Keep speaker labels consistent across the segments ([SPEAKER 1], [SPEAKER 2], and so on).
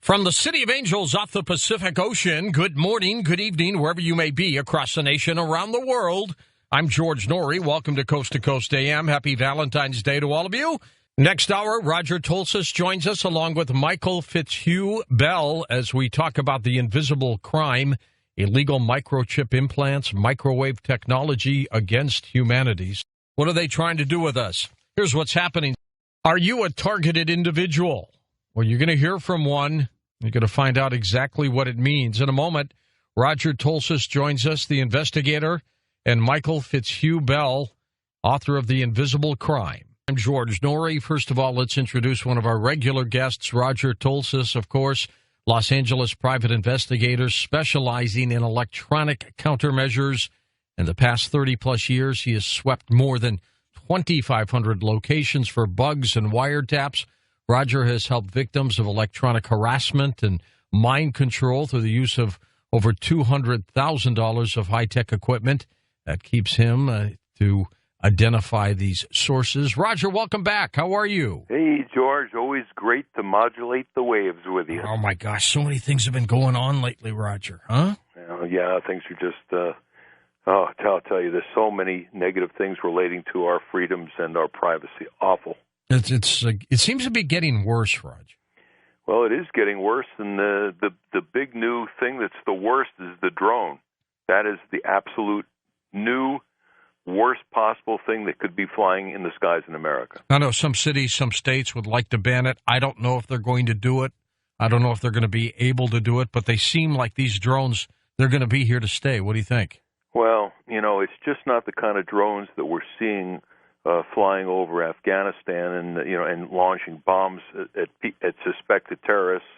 [SPEAKER 1] From the City of Angels off the Pacific Ocean, good morning, good evening, wherever you may be across the nation, around the world. I'm George Norrie. Welcome to Coast AM. Happy Valentine's Day to all of you. Next hour, Roger Tolsis joins us along with Michael Fitzhugh Bell as we talk about the invisible crime, illegal microchip implants, microwave technology against humanities. What are they trying to do with us? Here's what's happening. Are you a targeted individual? Well, you're going to hear from one. You're going to find out exactly what it means. In a moment, Roger Tolsis joins us, the investigator, and Michael Fitzhugh Bell, author of The Invisible Crime. I'm George Norrie. First of all, let's introduce one of our regular guests, Roger Tolsis, of course, Los Angeles private investigator specializing in electronic countermeasures. In the past 30-plus years, he has swept more than 2,500 locations for bugs and wiretaps. Roger has helped victims of electronic harassment and mind control through the use of over $200,000 of high-tech equipment. That keeps him to identify these sources. Roger, welcome back. How are you?
[SPEAKER 2] Hey, George. Always great to modulate the waves with you.
[SPEAKER 1] Oh, my gosh. So many things have been going on lately, Roger. Huh?
[SPEAKER 2] Yeah, things are just, I'll tell you, there's so many negative things relating to our freedoms and our privacy. Awful.
[SPEAKER 1] It seems to be getting worse, Raj.
[SPEAKER 2] Well, it is getting worse, and the big new thing that's the worst is the drone. That is the absolute new, worst possible thing that could be flying in the skies in America.
[SPEAKER 1] I know some cities, some states would like to ban it. I don't know if they're going to do it. I don't know if they're going to be able to do it, but they seem like these drones, they're going to be here to stay. What do you think?
[SPEAKER 2] Well, it's just not the kind of drones that we're seeing flying over Afghanistan and launching bombs at suspected terrorists.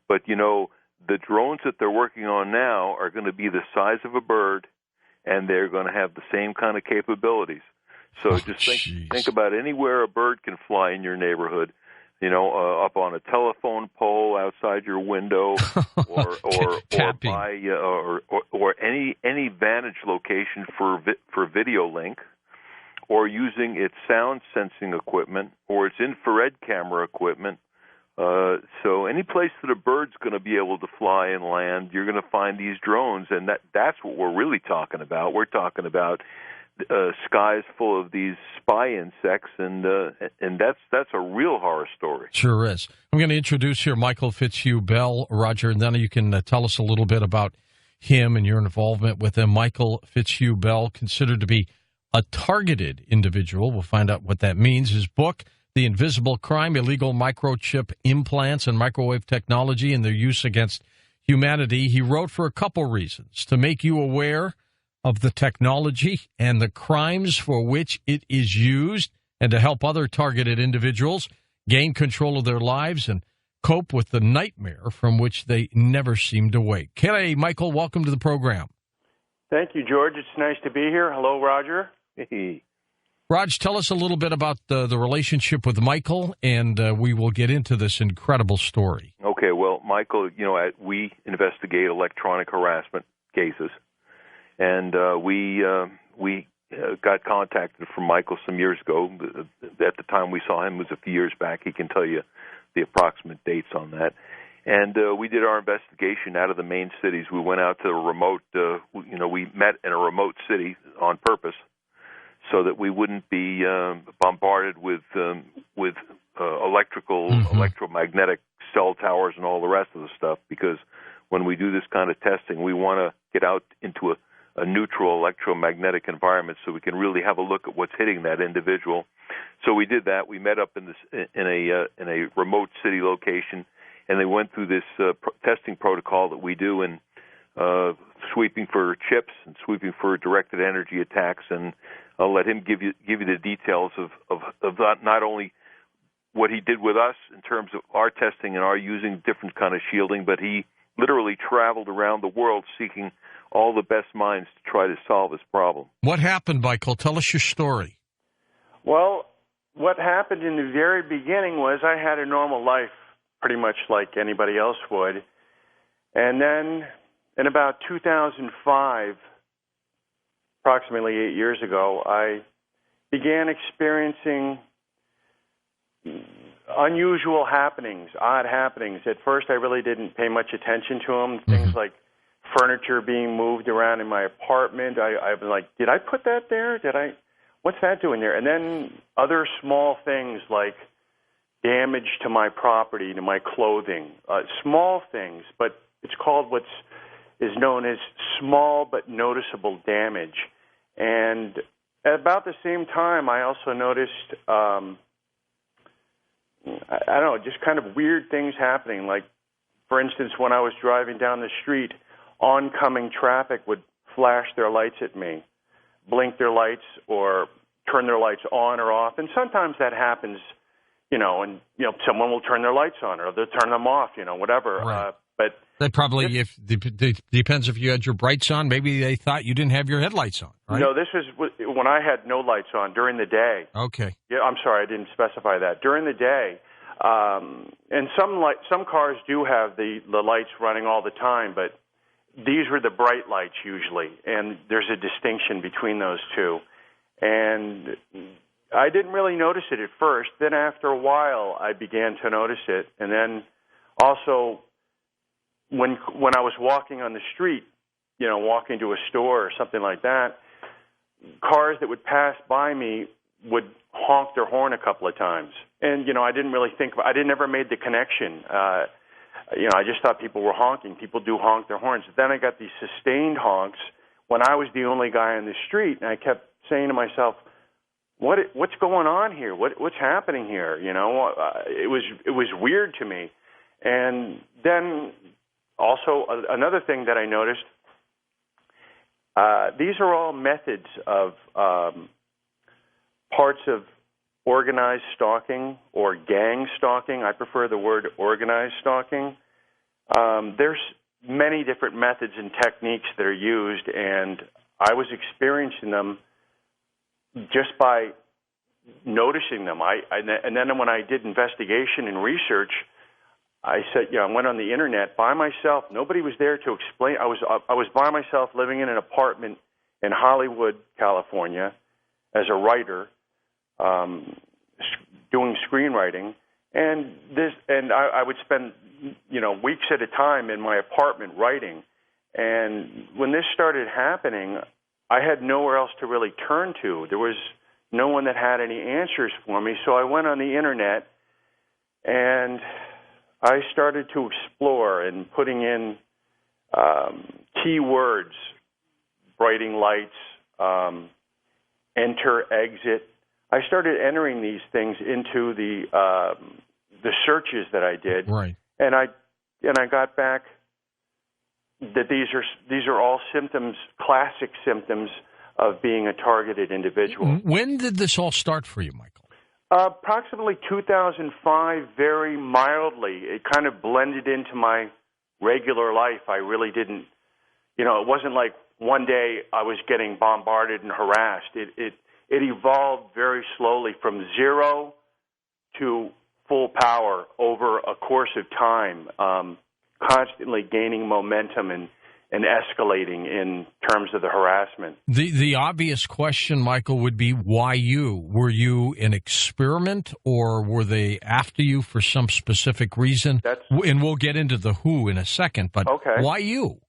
[SPEAKER 2] But, the drones that they're working on now are going to be the size of a bird, and they're going to have the same kind of capabilities. So think about anywhere a bird can fly in your neighborhood, up on a telephone pole outside your window, or any vantage location for video link, or using its sound sensing equipment or its infrared camera equipment. So any place that a bird's going to be able to fly and land, you're going to find these drones, and that's what we're really talking about. We're talking about skies full of these spy insects, and that's a real horror story.
[SPEAKER 1] Sure is. I'm going to introduce here Michael Fitzhugh Bell, Roger, and then you can tell us a little bit about him and your involvement with him. Michael Fitzhugh Bell, considered to be a targeted individual. We'll find out what that means. His book, The Invisible Crime, Illegal Microchip Implants and Microwave Technology and Their Use Against Humanity, he wrote for a couple reasons: to make you aware of the technology and the crimes for which it is used, and to help other targeted individuals gain control of their lives and cope with the nightmare from which they never seem to wake. Hey, Michael, welcome to the program.
[SPEAKER 3] Thank you, George. It's nice to be here. Hello, Roger.
[SPEAKER 2] Hey.
[SPEAKER 1] Raj, tell us a little bit about the relationship with Michael, and we will get into this incredible story.
[SPEAKER 2] Okay, well, Michael, we investigate electronic harassment cases, and we got contacted from Michael some years ago. At the time we saw him was a few years back. He can tell you the approximate dates on that. And we did our investigation out of the main cities. We went out to a remote, we met in a remote city on purpose, so that we wouldn't be bombarded with electromagnetic cell towers and all the rest of the stuff, because when we do this kind of testing, we want to get out into a neutral electromagnetic environment so we can really have a look at what's hitting that individual. So we did that. We met up in a remote city location, and they went through this testing protocol that we do, and sweeping for chips and sweeping for directed energy attacks, and I'll let him give you the details of not only what he did with us in terms of our testing and our using different kind of shielding, but he literally traveled around the world seeking all the best minds to try to solve this problem.
[SPEAKER 1] What happened, Michael? Tell us your story.
[SPEAKER 3] Well, what happened in the very beginning was I had a normal life, pretty much like anybody else would. And then in about 2005, approximately 8 years ago, I began experiencing unusual happenings, odd happenings. At first, I really didn't pay much attention to them. Things like furniture being moved around in my apartment. I was like, did I put that there? What's that doing there? And then other small things like damage to my property, to my clothing. Small things, but it's called what is known as small but noticeable damage. And at about the same time, I also noticed, I don't know, just kind of weird things happening. Like, for instance, when I was driving down the street, oncoming traffic would flash their lights at me, blink their lights, or turn their lights on or off. And sometimes that happens, someone will turn their lights on or they'll turn them off, whatever.
[SPEAKER 1] Right.
[SPEAKER 3] But
[SPEAKER 1] that probably, depends if you had your brights on. Maybe they thought you didn't have your headlights on, right?
[SPEAKER 3] No, this was when I had no lights on during the day.
[SPEAKER 1] Okay.
[SPEAKER 3] Yeah, I'm sorry, I didn't specify that. During the day, and some cars do have the lights running all the time, but these were the bright lights usually, and there's a distinction between those two. And I didn't really notice it at first. Then after a while, I began to notice it. And then also, when I was walking on the street, walking to a store or something like that, cars that would pass by me would honk their horn a couple of times. And, I didn't really I never made the connection. I just thought people were honking. People do honk their horns. Then I got these sustained honks when I was the only guy on the street, and I kept saying to myself, what's going on here? What's happening here? It was weird to me. And then also another thing that I noticed, these are all methods of parts of organized stalking or gang stalking. I prefer the word organized stalking. There's many different methods and techniques that are used, and I was experiencing them just by noticing them. And then when I did investigation and research, I said, I went on the internet by myself. Nobody was there to explain. I was by myself living in an apartment in Hollywood, California, as a writer, doing screenwriting, and I would spend weeks at a time in my apartment writing. And when this started happening, I had nowhere else to really turn to. There was no one that had any answers for me. So I went on the internet and I started to explore and putting in keywords, brighting lights, enter, exit. I started entering these things into the searches that I did,
[SPEAKER 1] right?
[SPEAKER 3] And I got back that these are all symptoms, classic symptoms of being a targeted individual.
[SPEAKER 1] When did this all start for you, Michael?
[SPEAKER 3] Approximately 2005, very mildly. It kind of blended into my regular life. I really didn't, it wasn't like one day I was getting bombarded and harassed. It evolved very slowly from zero to full power over a course of time, constantly gaining momentum and escalating in terms of the harassment.
[SPEAKER 1] The obvious question, Michael, would be why you? Were you an experiment, or were they after you for some specific reason? And we'll get into the who in a second, but
[SPEAKER 3] okay.
[SPEAKER 1] Why you?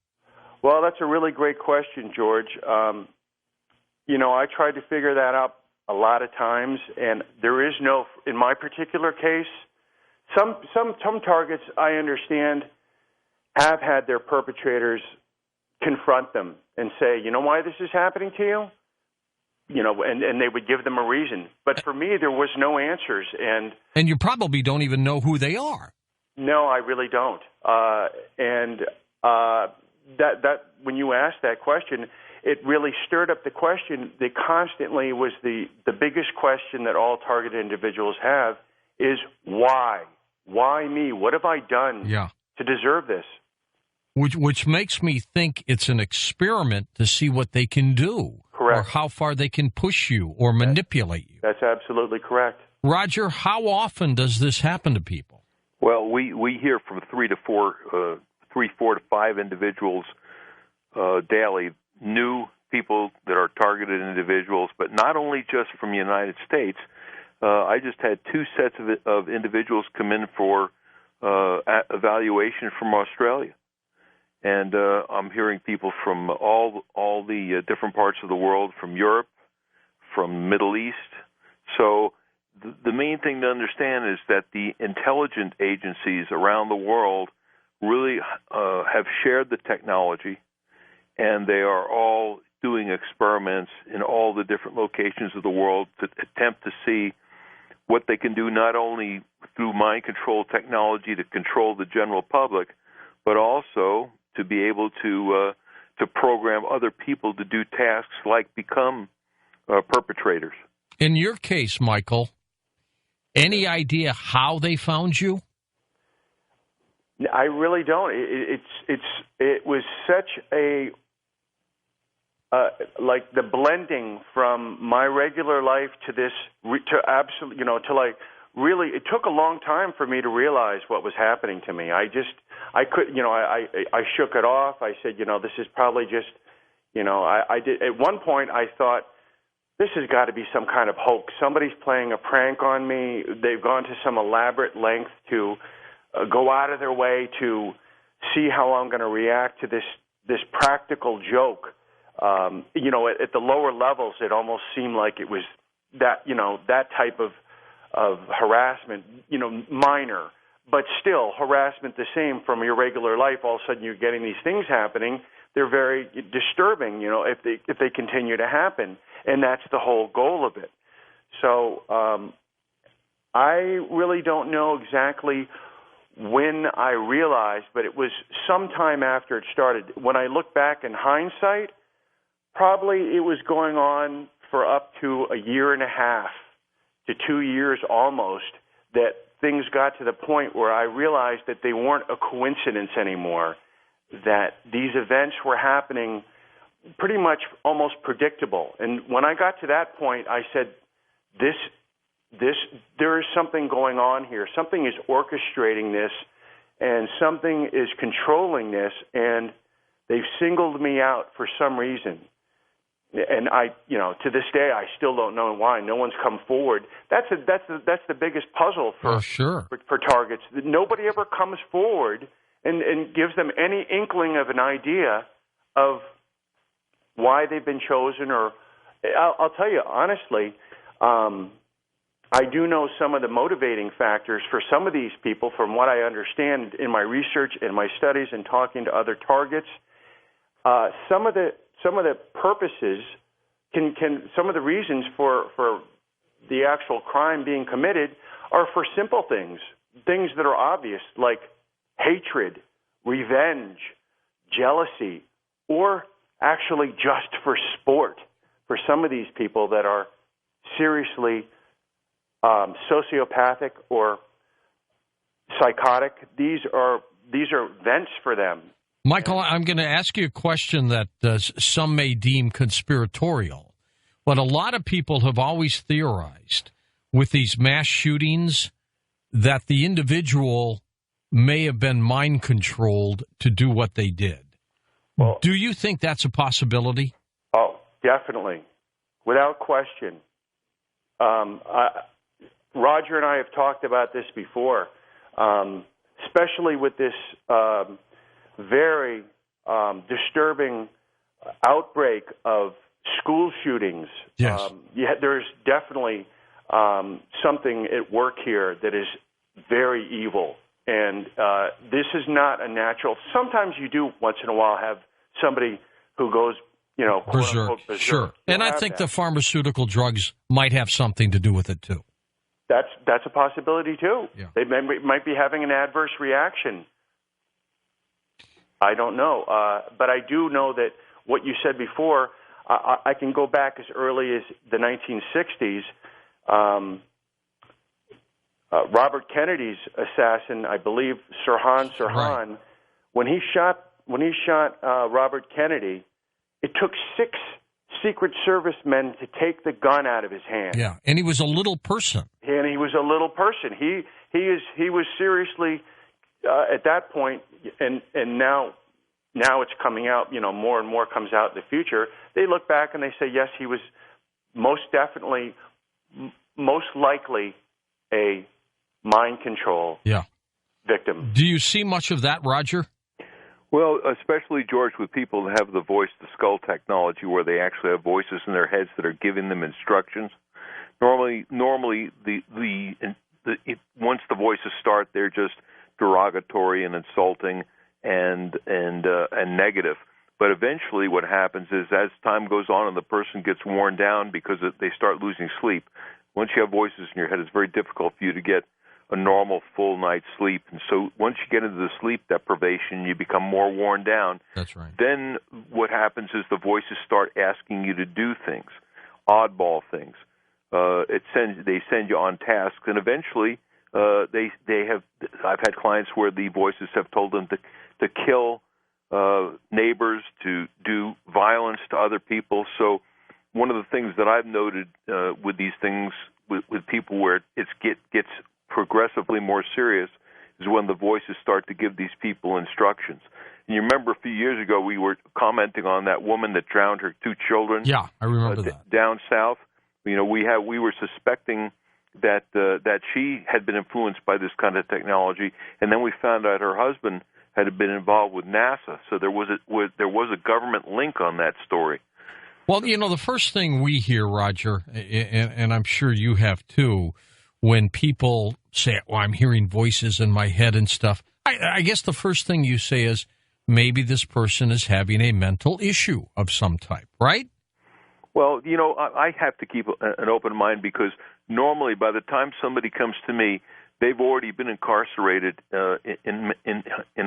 [SPEAKER 3] Well, that's a really great question, George. I tried to figure that out a lot of times, and there is no, in my particular case, some targets I understand have had their perpetrators confront them and say, you know why this is happening to you? And they would give them a reason. But for me, there was no answers. And
[SPEAKER 1] you probably don't even know who they are.
[SPEAKER 3] No, I really don't. That when you asked that question, it really stirred up the question that constantly was the biggest question that all targeted individuals have is why? Why me? What have I done to deserve this?
[SPEAKER 1] Which makes me think it's an experiment to see what they can do.
[SPEAKER 3] Correct.
[SPEAKER 1] Or how far they can push you or manipulate you.
[SPEAKER 3] That's absolutely correct.
[SPEAKER 1] Roger, how often does this happen to people?
[SPEAKER 2] Well, we hear from 4 to 5 individuals daily, new people that are targeted individuals, but not only just from the United States. I just had two sets of individuals come in for evaluation from Australia. And I'm hearing people from all the different parts of the world, from Europe, from Middle East. So the main thing to understand is that the intelligence agencies around the world really have shared the technology, and they are all doing experiments in all the different locations of the world to attempt to see what they can do, not only through mind control technology to control the general public, but also to be able to program other people to do tasks like become perpetrators.
[SPEAKER 1] In your case, Michael, any idea how they found you?
[SPEAKER 3] I really don't. It was such a like the blending from my regular life to this to absolute, to like really. It took a long time for me to realize what was happening to me. I could, I shook it off. I said, this is probably just, I did. At one point, I thought, this has got to be some kind of hoax. Somebody's playing a prank on me. They've gone to some elaborate length to go out of their way to see how I'm going to react to this practical joke. At the lower levels, it almost seemed like it was that type of harassment, minor, but still harassment the same from your regular life. All of a sudden, you're getting these things happening. They're very disturbing, if they continue to happen, and that's the whole goal of it. So I really don't know exactly when I realized, but it was sometime after it started. When I look back in hindsight, probably it was going on for up to a year and a half to 2 years almost that things got to the point where I realized that they weren't a coincidence anymore, that these events were happening pretty much almost predictable. And when I got to that point, I said, there is something going on here. Something is orchestrating this, and something is controlling this, and they've singled me out for some reason. And I, to this day, I still don't know why. No one's come forward. That's the biggest puzzle for targets. Nobody ever comes forward and gives them any inkling of an idea of why they've been chosen. Or I'll tell you honestly, I do know some of the motivating factors for some of these people. From what I understand in my research, in my studies, and talking to other targets, some of the purposes some of the reasons for the actual crime being committed are for simple things that are obvious, like hatred, revenge, jealousy, or actually just for sport. For some of these people that are seriously sociopathic or psychotic, these are vents for them.
[SPEAKER 1] Michael, I'm going to ask you a question that some may deem conspiratorial, but a lot of people have always theorized with these mass shootings that the individual may have been mind-controlled to do what they did. Well, do you think that's a possibility?
[SPEAKER 3] Oh, definitely. Without question. Roger and I have talked about this before, especially with this very disturbing outbreak of school shootings.
[SPEAKER 1] Yes.
[SPEAKER 3] There's definitely something at work here that is very evil. And this is not a natural. Sometimes you do once in a while have somebody who goes,
[SPEAKER 1] berserk. Sure. And I think the pharmaceutical drugs might have something to do with it too.
[SPEAKER 3] That's a possibility too.
[SPEAKER 1] Yeah.
[SPEAKER 3] They might be having an adverse reaction. I don't know, but I do know that what you said before. I can go back as early as the 1960s. Robert Kennedy's assassin, I believe, Sirhan Sirhan,
[SPEAKER 1] right.
[SPEAKER 3] when he shot Robert Kennedy, it took 6 Secret Service men to take the gun out of his hand.
[SPEAKER 1] Yeah, and he was a little person.
[SPEAKER 3] And he was a little person. He was seriously at that point, and now it's coming out. More and more comes out in the future. They look back and they say, yes, he was most definitely most likely a mind control victim.
[SPEAKER 1] Do you see much of that, Roger?
[SPEAKER 2] Well, especially, George, with people that have the voice-to-skull technology where they actually have voices in their heads that are giving them instructions. Normally, once the voices start, they're just derogatory and insulting and negative. But eventually what happens is as time goes on and the person gets worn down because they start losing sleep, once you have voices in your head, it's very difficult for you to get a normal full night's sleep. And so once you get into the sleep deprivation, you become more worn down.
[SPEAKER 1] That's right.
[SPEAKER 2] Then what happens is the voices start asking you to do things, oddball things. They send you on tasks, and eventually they have. I've had clients where the voices have told them to kill neighbors, to do violence to other people. So one of the things that I've noted with these things, with people where it gets progressively more serious, is when the voices start to give these people instructions. And you remember a few years ago we were commenting on that woman that drowned her 2 children.
[SPEAKER 1] Yeah, I remember that.
[SPEAKER 2] Down south. We were suspecting that she had been influenced by this kind of technology, and then we found out her husband had been involved with NASA. So there was a government link on that story.
[SPEAKER 1] Well, the first thing we hear, Roger, and I'm sure you have too, when people say, "Well, I'm hearing voices in my head and stuff," I guess the first thing you say is maybe this person is having a mental issue of some type, right?
[SPEAKER 2] Well, I have to keep an open mind because normally by the time somebody comes to me, they've already been incarcerated in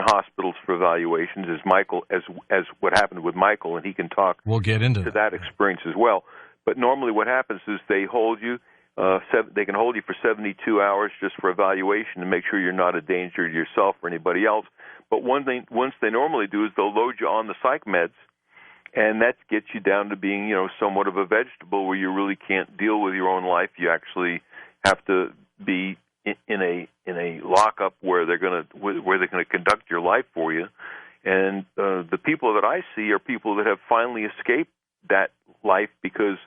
[SPEAKER 2] hospitals for evaluations, as what happened with Michael, and he can talk.
[SPEAKER 1] We'll get into
[SPEAKER 2] that experience as well. But normally, what happens is they hold you. They can hold you for 72 hours just for evaluation to make sure you're not a danger to yourself or anybody else. But once they normally do is they'll load you on the psych meds. And that gets you down to being, somewhat of a vegetable where you really can't deal with your own life. You actually have to be in a lockup where they're going to conduct your life for you. And the people that I see are people that have finally escaped that life because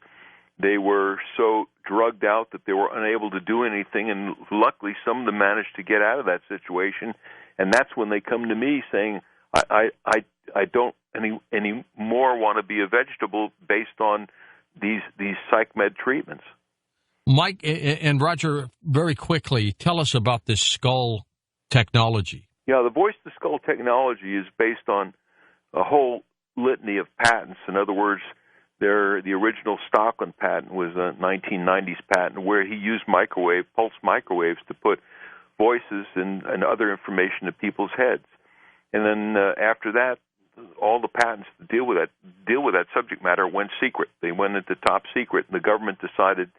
[SPEAKER 2] they were so drugged out that they were unable to do anything. And luckily, some of them managed to get out of that situation. And that's when they come to me saying, I don't any more want to be a vegetable based on these psych med treatments.
[SPEAKER 1] Mike and Roger, very quickly, tell us about this skull technology.
[SPEAKER 2] Yeah, the voice-to-skull technology is based on a whole litany of patents. In other words, the original Stalking patent was a 1990s patent where he used pulse microwaves to put voices and other information to people's heads. And then after that, all the patents that deal with that subject matter went secret. They went into top secret, and the government decided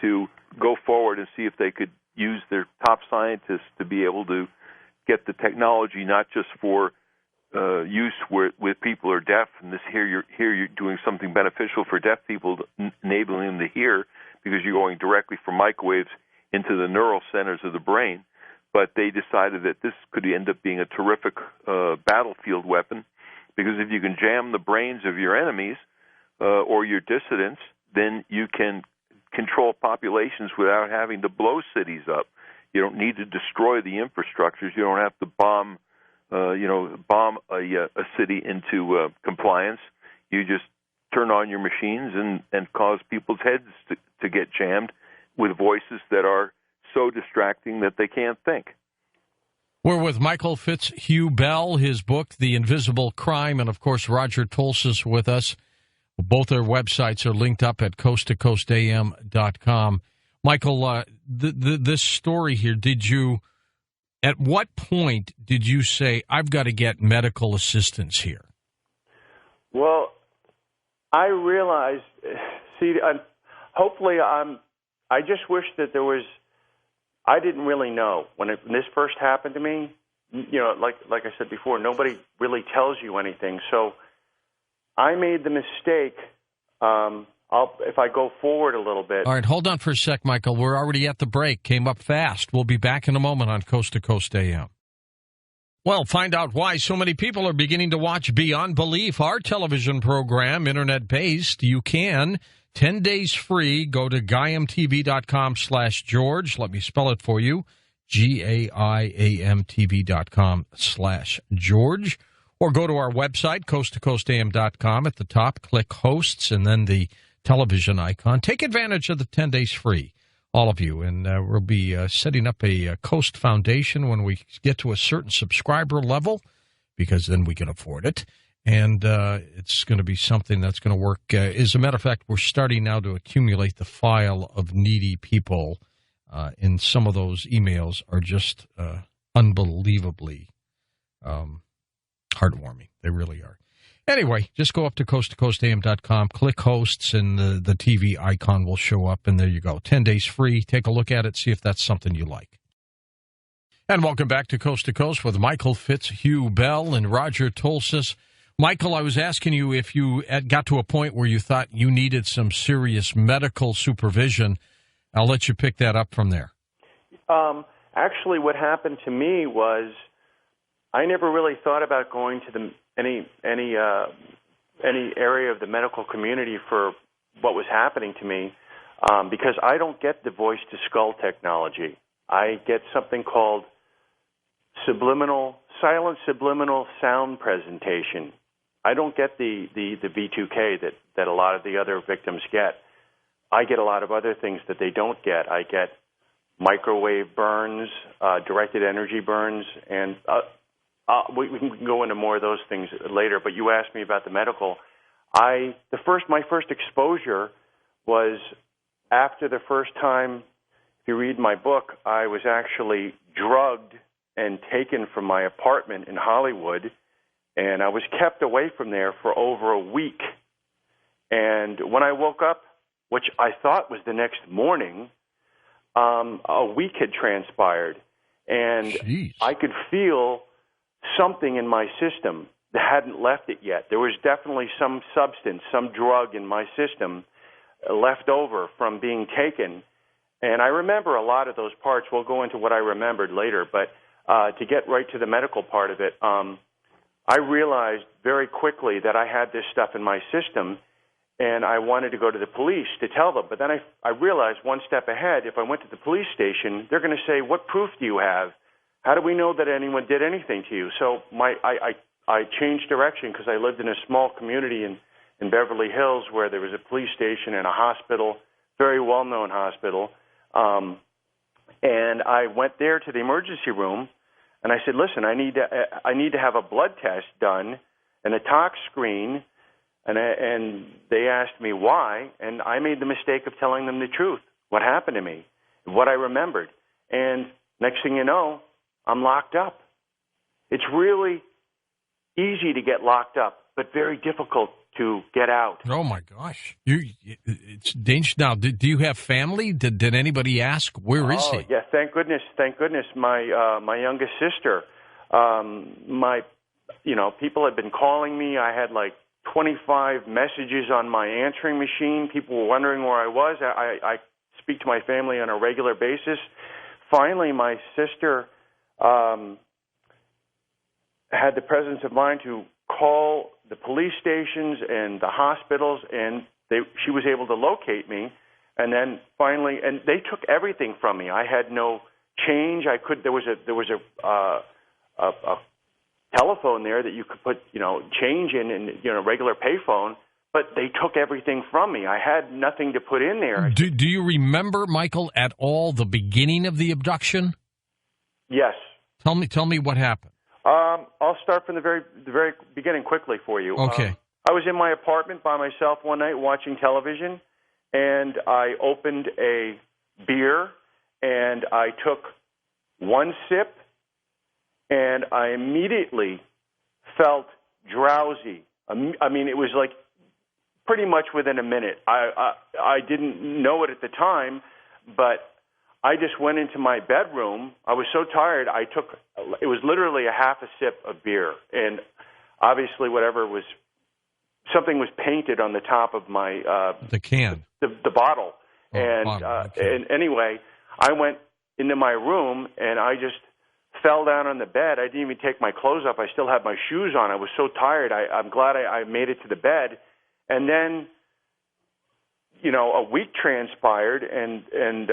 [SPEAKER 2] to go forward and see if they could use their top scientists to be able to get the technology not just for use with people who are deaf, and here you're doing something beneficial for deaf people, enabling them to hear, because you're going directly from microwaves into the neural centers of the brain. But they decided that this could end up being a terrific battlefield weapon, because if you can jam the brains of your enemies or your dissidents, then you can control populations without having to blow cities up. You don't need to destroy the infrastructures. You don't have to bomb a city into compliance. You just turn on your machines and cause people's heads to get jammed with voices that are so distracting that they can't think.
[SPEAKER 1] We're with Michael Fitzhugh-Bell, his book, The Invisible Crime, and, of course, Roger Tolsis with us. Both their websites are linked up at coasttocoastam.com. Michael, this story here, at what point did you say, I've got to get medical assistance here?
[SPEAKER 3] Well, I realized, hopefully I just wish that there was, I didn't really know when this first happened to me. Like I said before, nobody really tells you anything. So I made the mistake. If I go forward a little bit.
[SPEAKER 1] All right, hold on for a sec, Michael. We're already at the break. Came up fast. We'll be back in a moment on Coast to Coast AM. Well, find out why so many people are beginning to watch Beyond Belief, our television program, internet-based. You can 10 days free. Go to GaiamTV.com/George. Let me spell it for you. GAIAMTV.com/George. Or go to our website, coasttocoastam.com. At the top, click hosts and then the television icon. Take advantage of the 10 days free, all of you. And we'll be setting up a Coast Foundation when we get to a certain subscriber level, because then we can afford it. And it's going to be something that's going to work. As a matter of fact, we're starting now to accumulate the file of needy people. And some of those emails are just unbelievably heartwarming. They really are. Anyway, just go up to coasttocoastam.com, click hosts, and the TV icon will show up, and there you go. 10 days free. Take a look at it, see if that's something you like. And welcome back to Coast to Coast with Michael Fitzhugh-Bell and Roger Tolsis. Michael, I was asking you if you got to a point where you thought you needed some serious medical supervision. I'll let you pick that up from there.
[SPEAKER 3] Actually, what happened to me was I never really thought about going to any area of the medical community for what was happening to me, because I don't get the voice-to-skull technology. I get something called silent subliminal sound presentation. I don't get the V2K that a lot of the other victims get. I get a lot of other things that they don't get. I get microwave burns, directed energy burns, and we can go into more of those things later. But you asked me about the medical. My first exposure was after the first time. If you read my book, I was actually drugged and taken from my apartment in Hollywood, and I was kept away from there for over a week. And when I woke up, which I thought was the next morning, a week had transpired, and
[SPEAKER 1] Jeez.
[SPEAKER 3] I could feel something in my system that hadn't left it yet. There was definitely some substance, some drug in my system left over from being taken. And I remember a lot of those parts. We'll go into what I remembered later, but to get right to the medical part of it, I realized very quickly that I had this stuff in my system, and I wanted to go to the police to tell them. But then I realized one step ahead, if I went to the police station, they're going to say, what proof do you have? How do we know that anyone did anything to you? So I changed direction because I lived in a small community in Beverly Hills where there was a police station and a hospital, very well-known hospital. And I went there to the emergency room, and I said, listen, I need to have a blood test done and a tox screen. And they asked me why, and I made the mistake of telling them the truth, what happened to me, what I remembered. And next thing you know, I'm locked up. It's really easy to get locked up, but very difficult to get out.
[SPEAKER 1] Oh, my gosh. It's dangerous. Now, do you have family? Did anybody ask, where is he?
[SPEAKER 3] Yeah, thank goodness. My youngest sister, people had been calling me. I had like 25 messages on my answering machine. People were wondering where I was. I speak to my family on a regular basis. Finally, my sister had the presence of mind to call the police stations and the hospitals, and she was able to locate me. And then finally, and they took everything from me. I had no change. There was a telephone there that you could put, change in and, regular payphone, but they took everything from me. I had nothing to put in there.
[SPEAKER 1] Do you remember, Michael, at all the beginning of the abduction?
[SPEAKER 3] Yes.
[SPEAKER 1] Tell me what happened.
[SPEAKER 3] I'll start from the very beginning quickly for you.
[SPEAKER 1] Okay.
[SPEAKER 3] I was in my apartment by myself one night watching television, and I opened a beer, and I took one sip, and I immediately felt drowsy. I mean, it was like pretty much within a minute. I didn't know it at the time, but I just went into my bedroom. I was so tired, it was literally a half a sip of beer. And obviously something was painted on the top of my...
[SPEAKER 1] the can.
[SPEAKER 3] The bottle.
[SPEAKER 1] Oh,
[SPEAKER 3] and
[SPEAKER 1] bottle. Okay.
[SPEAKER 3] And anyway, I went into my room, and I just fell down on the bed. I didn't even take my clothes off. I still had my shoes on. I was so tired. I'm glad I made it to the bed. And then a week transpired, and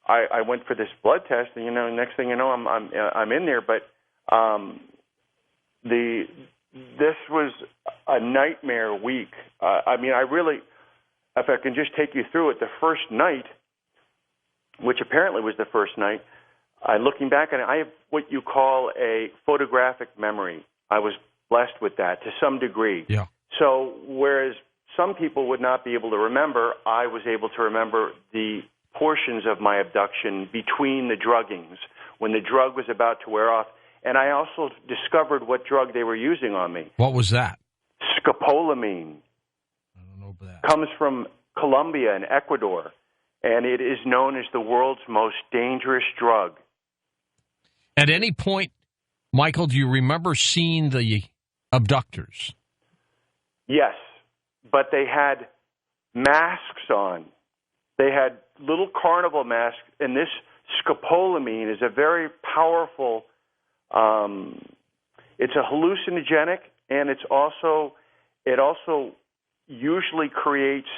[SPEAKER 3] I went for this blood test, and next thing you know, I'm in there. But this was a nightmare week. I really, if I can just take you through it, the first night, which apparently was the first night, looking back on it, I have what you call a photographic memory. I was blessed with that to some degree.
[SPEAKER 1] Yeah.
[SPEAKER 3] So whereas some people would not be able to remember, I was able to remember the portions of my abduction between the druggings, when the drug was about to wear off. And I also discovered what drug they were using on me.
[SPEAKER 1] What was that?
[SPEAKER 3] Scopolamine.
[SPEAKER 1] I don't know about that.
[SPEAKER 3] Comes from Colombia and Ecuador, and it is known as the world's most dangerous drug.
[SPEAKER 1] At any point, Michael, do you remember seeing the abductors?
[SPEAKER 3] Yes, but they had masks on. They had little carnival masks, and this scopolamine is a very powerful, it's a hallucinogenic, and it also usually creates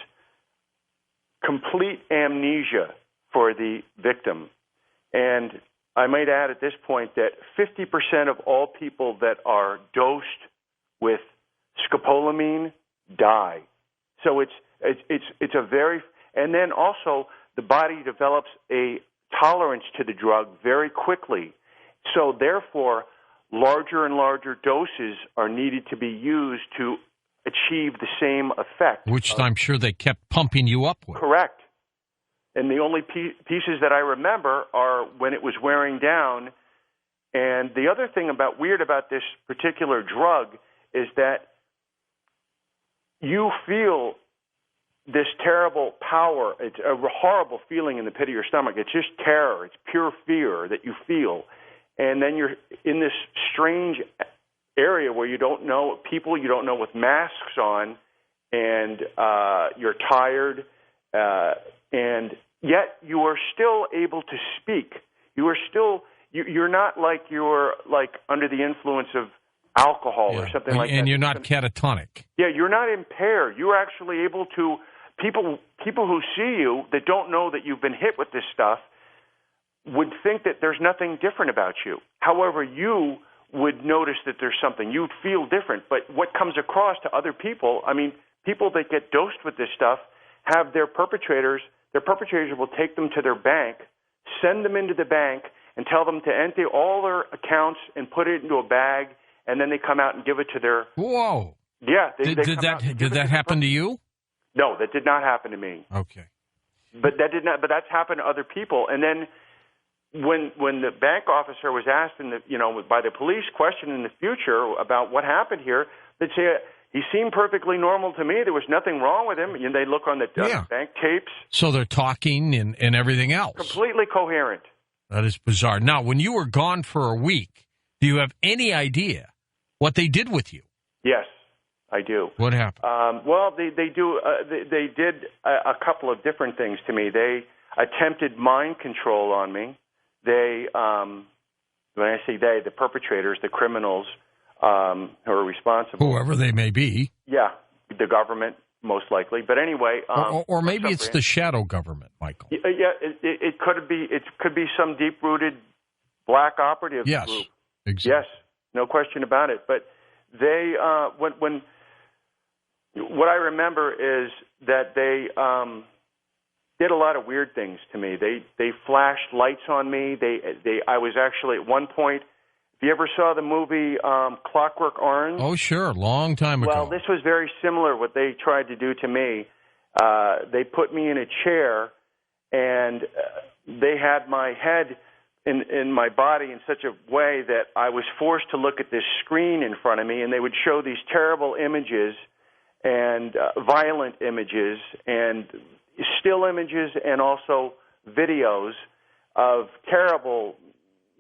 [SPEAKER 3] complete amnesia for the victim. And I might add at this point that 50% of all people that are dosed with scopolamine die. So it's a very, and then also the body develops a tolerance to the drug very quickly. So therefore, larger and larger doses are needed to be used to achieve the same effect.
[SPEAKER 1] Which I'm sure they kept pumping you up with.
[SPEAKER 3] Correct. And the only pieces that I remember are when it was wearing down. And the other thing weird about this particular drug is that you feel this terrible power. It's a horrible feeling in the pit of your stomach. It's just terror. It's pure fear that you feel. And then you're in this strange area where you don't know people, you don't know with masks on, and you're tired, and yet you are still able to speak. You are still, you're not like you're like under the influence of alcohol or something like that.
[SPEAKER 1] And you're not catatonic.
[SPEAKER 3] Yeah, you're not impaired. You're actually able to, people who see you that don't know that you've been hit with this stuff would think that there's nothing different about you. However, you would notice that there's something. You'd feel different. But what comes across to other people, people that get dosed with this stuff have their perpetrators will take them to their bank, send them into the bank, and tell them to empty all their accounts and put it into a bag, and then they come out and give it to their...
[SPEAKER 1] Whoa.
[SPEAKER 3] Yeah.
[SPEAKER 1] Did that happen to you?
[SPEAKER 3] No, that did not happen to me.
[SPEAKER 1] Okay.
[SPEAKER 3] But that's happened to other people. And then when the bank officer was asked by the police question in the future about what happened here, they'd say, he seemed perfectly normal to me. There was nothing wrong with him. And they look on the bank tapes.
[SPEAKER 1] So they're talking and everything else.
[SPEAKER 3] Completely coherent.
[SPEAKER 1] That is bizarre. Now, when you were gone for a week, do you have any idea what they did with you?
[SPEAKER 3] Yes, I do.
[SPEAKER 1] What happened?
[SPEAKER 3] Well, they did a couple of different things to me. They attempted mind control on me. They, when I say they, the perpetrators, the criminals who are responsible.
[SPEAKER 1] Whoever they may be.
[SPEAKER 3] Yeah, the government, most likely. But anyway.
[SPEAKER 1] Or maybe it's the shadow government, Michael.
[SPEAKER 3] Yeah, it could be. It could be some deep-rooted black operative group.
[SPEAKER 1] Exactly.
[SPEAKER 3] Yes, no question about it. But they, when what I remember is that they did a lot of weird things to me. They flashed lights on me. I was actually at one point. If you ever saw the movie Clockwork Orange?
[SPEAKER 1] Oh, sure, long time ago.
[SPEAKER 3] Well, this was very similar. What they tried to do to me, they put me in a chair, and they had my head in my body in such a way that I was forced to look at this screen in front of me, and they would show these terrible images and violent images and still images and also videos of terrible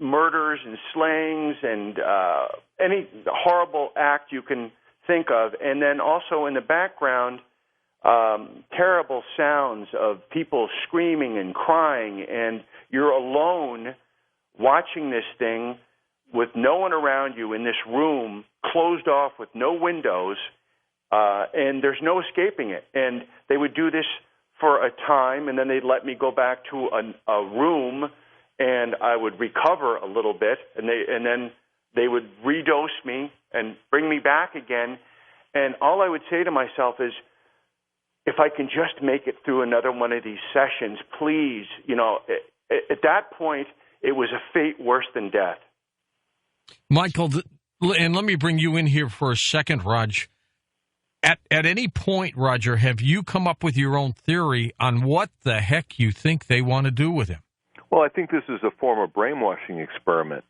[SPEAKER 3] murders and slayings and any horrible act you can think of. And then also in the background, terrible sounds of people screaming and crying, and you're alone watching this thing with no one around you in this room, closed off with no windows, and there's no escaping it. And they would do this for a time, and then they'd let me go back to a room, and I would recover a little bit, and then they would redose me and bring me back again. And all I would say to myself is, if I can just make it through another one of these sessions, please, at that point, it was a fate worse than death.
[SPEAKER 1] Michael, and let me bring you in here for a second, Raj. At any point, Roger, have you come up with your own theory on what the heck you think they want to do with him?
[SPEAKER 2] Well, I think this is a form of brainwashing experiment.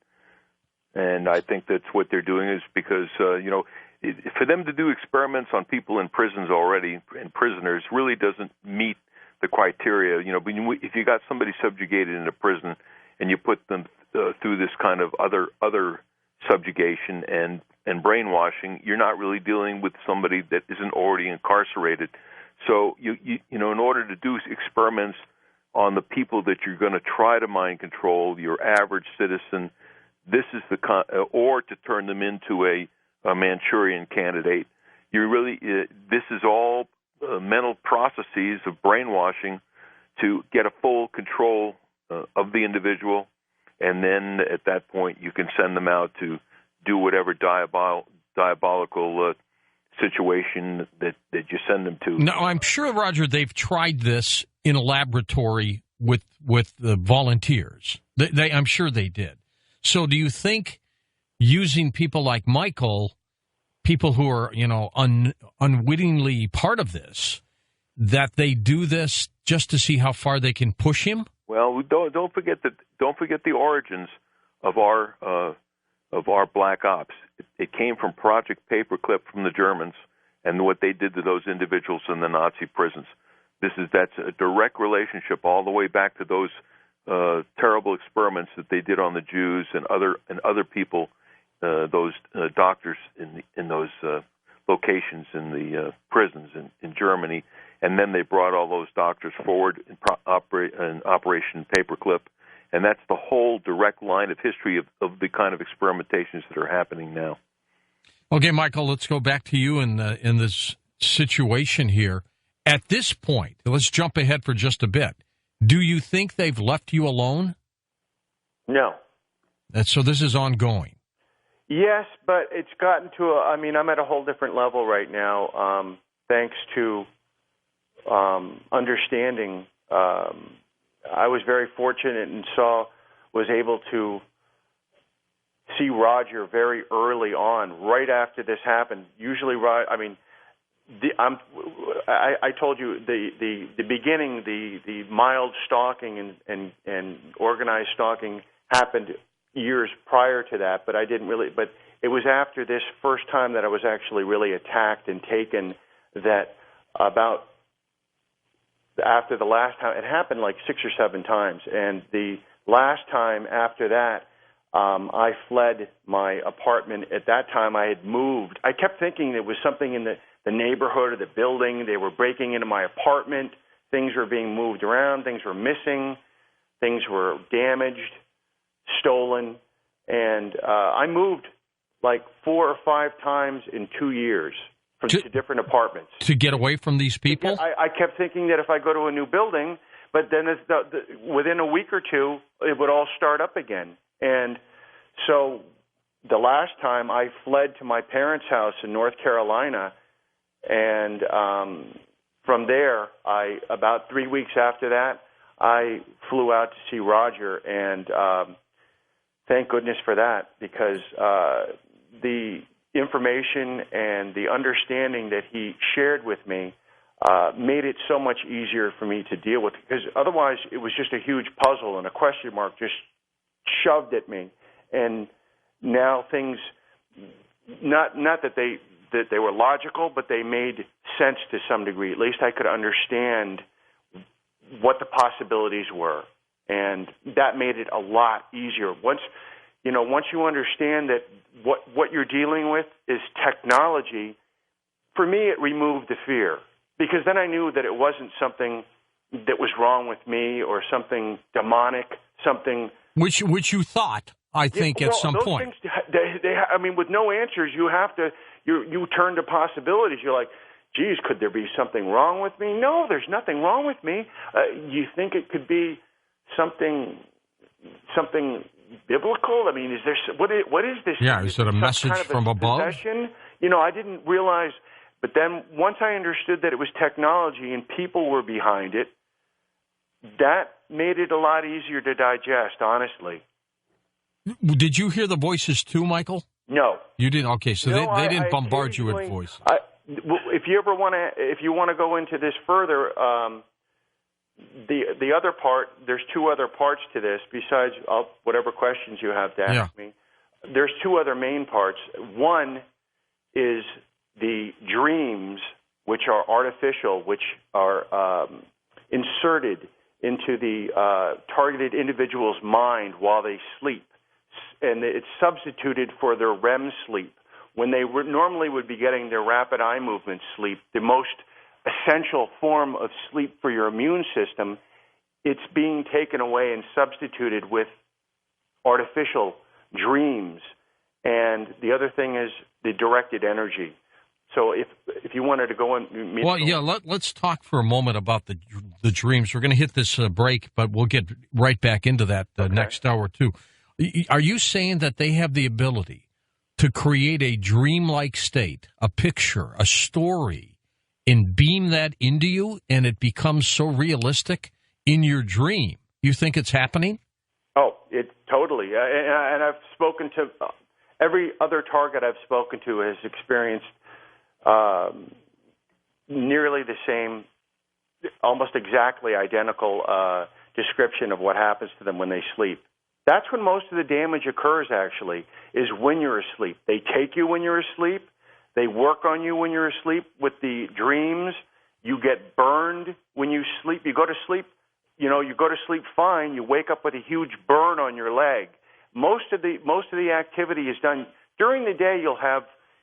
[SPEAKER 2] And I think that's what they're doing is because, for them to do experiments on people in prisons already, and prisoners, really doesn't meet the criteria. If you got somebody subjugated in a prison and you put them through this kind of other subjugation and brainwashing, you're not really dealing with somebody that isn't already incarcerated. So, in order to do experiments on the people that you're going to try to mind control, your average citizen, this is or to turn them into a Manchurian candidate. This is all mental processes of brainwashing to get a full control of the individual, and then at that point you can send them out to do whatever diabolical situation that you send them to.
[SPEAKER 1] Now, I'm sure, Roger, they've tried this in a laboratory with the volunteers. I'm sure they did. So do you think using people like Michael, people who are, unwittingly part of this, that they do this just to see how far they can push him?
[SPEAKER 2] Well, don't forget the origins of our black ops. It came from Project Paperclip from the Germans and what they did to those individuals in the Nazi prisons. That's a direct relationship all the way back to those terrible experiments that they did on the Jews and other people, those doctors in those locations in the prisons in Germany, and then they brought all those doctors forward in Operation Paperclip, and that's the whole direct line of history of the kind of experimentations that are happening now.
[SPEAKER 1] Okay, Michael, let's go back to you in this situation here. At this point, let's jump ahead for just a bit. Do you think they've left you alone?
[SPEAKER 3] No.
[SPEAKER 1] So this is ongoing?
[SPEAKER 3] Yes, but it's gotten to I'm at a whole different level right now, thanks to understanding. I was very fortunate and was able to see Roger very early on, right after this happened. Usually, I told you the beginning, the mild stalking and organized stalking happened years prior to that, but I didn't really. But it was after this first time that I was actually really attacked and taken. That about after the last time, it happened like 6 or 7 times, and the last time after that, I fled my apartment. At that time, I had moved. I kept thinking there was something in the neighborhood or the building. They were breaking into my apartment. Things were being moved around. Things were missing. Things were damaged, stolen. And I moved like 4 or 5 times in 2 years to different apartments.
[SPEAKER 1] To get away from these people?
[SPEAKER 3] I kept thinking that if I go to a new building, but then within a week or two, it would all start up again. And so the last time I fled to my parents' house in North Carolina, and from there, about 3 weeks after that, I flew out to see Roger, and thank goodness for that, because the information and the understanding that he shared with me made it so much easier for me to deal with, because otherwise it was just a huge puzzle and a question mark just shoved at me. And now things, not that they were logical, but they made sense to some degree. At least I could understand what the possibilities were, and that made it a lot easier. Once you understand that what you're dealing with is technology, for me it removed the fear, because then I knew that it wasn't something that was wrong with me or something demonic, something
[SPEAKER 1] which you thought I think, at some point.
[SPEAKER 3] Things, I mean, with no answers, you turn to possibilities. You're like, geez, could there be something wrong with me? No, there's nothing wrong with me. You think it could be something biblical? I mean, is there what is this?
[SPEAKER 1] Yeah, is it a message
[SPEAKER 3] kind of
[SPEAKER 1] from above?
[SPEAKER 3] Possession? You know, I didn't realize. But then once I understood that it was technology and people were behind it, that made it a lot easier to digest, honestly.
[SPEAKER 1] Did you hear the voices too, Michael?
[SPEAKER 3] No.
[SPEAKER 1] You didn't? Okay, so
[SPEAKER 3] no,
[SPEAKER 1] they didn't bombard you with voices.
[SPEAKER 3] If you want to go into this further, the other part, there's two other parts to this besides whatever questions you have to ask me. There's two other main parts. One is the dreams, which are artificial, which are inserted into the targeted individual's mind while they sleep. And it's substituted for their REM sleep. When they normally would be getting their rapid eye movement sleep, the most essential form of sleep for your immune system, it's being taken away and substituted with artificial dreams. And the other thing is the directed energy. So if you wanted to go in...
[SPEAKER 1] Well, yeah, let's talk for a moment about the dreams. We're going to hit this break, but we'll get right back into that next hour, too. Are you saying that they have the ability to create a dreamlike state, a picture, a story, and beam that into you, and it becomes so realistic in your dream? You think it's happening?
[SPEAKER 3] Oh, it totally. And I've spoken to every other target I've spoken to has experienced nearly the same, almost exactly identical description of what happens to them when they sleep. That's when most of the damage occurs, actually, is when you're asleep. They take you when you're asleep. They work on you when you're asleep with the dreams. You get burned when you sleep. You go to sleep, you go to sleep fine. You wake up with a huge burn on your leg. Most of the activity is done during the day.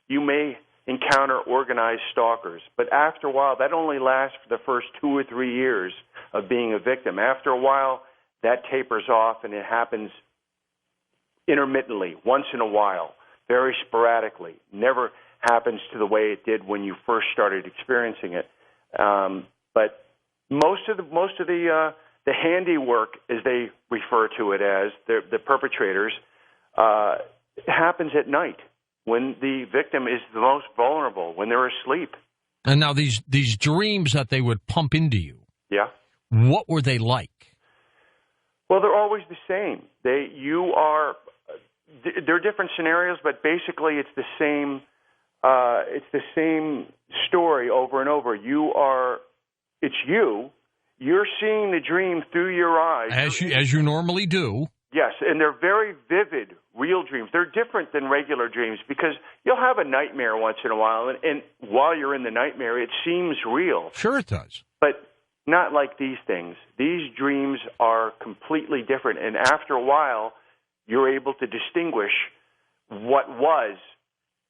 [SPEAKER 3] You may encounter organized stalkers, but after a while, that only lasts for the first 2 or 3 years of being a victim. After a while, that tapers off, and it happens intermittently, once in a while, very sporadically. Never happens to the way it did when you first started experiencing it. But most of the handiwork, as they refer to it as, the perpetrators, happens at night when the victim is the most vulnerable, when they're asleep.
[SPEAKER 1] And now these dreams that they would pump into you, what were they like?
[SPEAKER 3] Well, they're always the same. They're different scenarios, but basically it's the same. It's the same story over and over. It's you. You're seeing the dream through your eyes,
[SPEAKER 1] as you normally do.
[SPEAKER 3] Yes, and they're very vivid, real dreams. They're different than regular dreams because you'll have a nightmare once in a while, and while you're in the nightmare, it seems real.
[SPEAKER 1] Sure, it does.
[SPEAKER 3] But not like these things. These dreams are completely different, and after a while, you're able to distinguish what was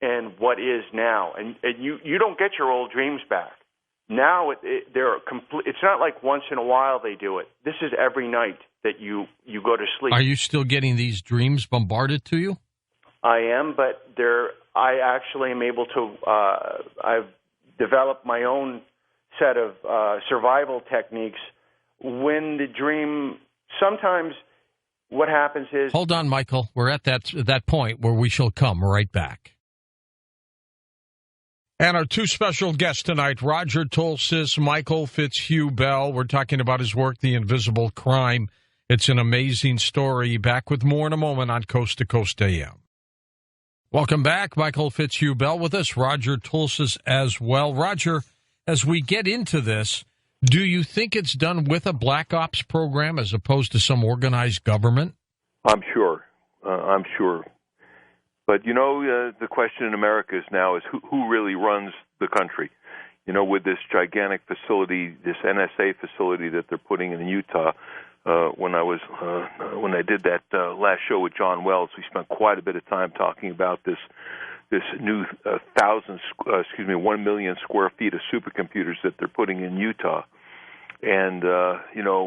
[SPEAKER 3] and what is now. And you don't get your old dreams back. Now they're complete. It's not like once in a while they do it. This is every night that you go to sleep.
[SPEAKER 1] Are you still getting these dreams bombarded to you?
[SPEAKER 3] I am, but I actually am able to. I've developed my own set of survival techniques when the dream. Sometimes what happens is.
[SPEAKER 1] Hold on, Michael. We're at that point where we shall come right back. And our two special guests tonight, Roger Tolsis, Michael Fitzhugh Bell. We're talking about his work, The Invisible Crime. It's an amazing story. Back with more in a moment on Coast to Coast AM. Welcome back. Michael Fitzhugh Bell with us, Roger Tolsis as well. Roger, as we get into this, do you think it's done with a black ops program as opposed to some organized government?
[SPEAKER 2] I'm sure. But, the question in America now is who really runs the country? With this gigantic facility, this NSA facility that they're putting in Utah. When I did that last show with John Wells, we spent quite a bit of time talking about this new 1 million square feet of supercomputers that they're putting in Utah. And,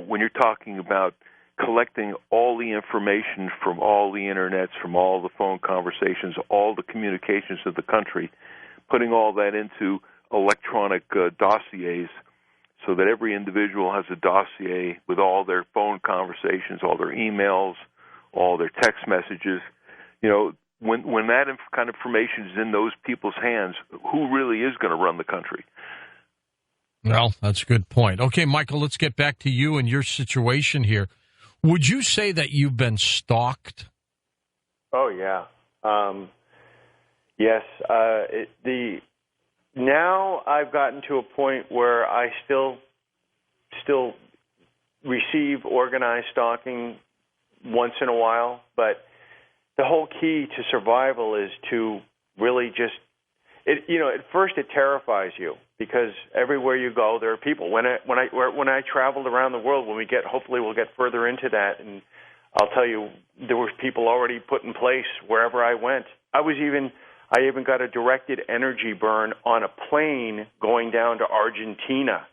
[SPEAKER 2] when you're talking about collecting all the information from all the internets, from all the phone conversations, all the communications of the country, putting all that into electronic dossiers so that every individual has a dossier with all their phone conversations, all their emails, all their text messages. You know, when that kind of information is in those people's hands, who really is going to run the country?
[SPEAKER 1] Well, that's a good point. Okay, Michael, let's get back to you and your situation here. Would you say that you've been stalked?
[SPEAKER 3] Oh, yeah. Yes. Now I've gotten to a point where I still receive organized stalking once in a while, but the whole key to survival is to really just, at first it terrifies you because everywhere you go there are people. When I traveled around the world, hopefully we'll get further into that, and I'll tell you there were people already put in place wherever I went. I even got a directed energy burn on a plane going down to Argentina.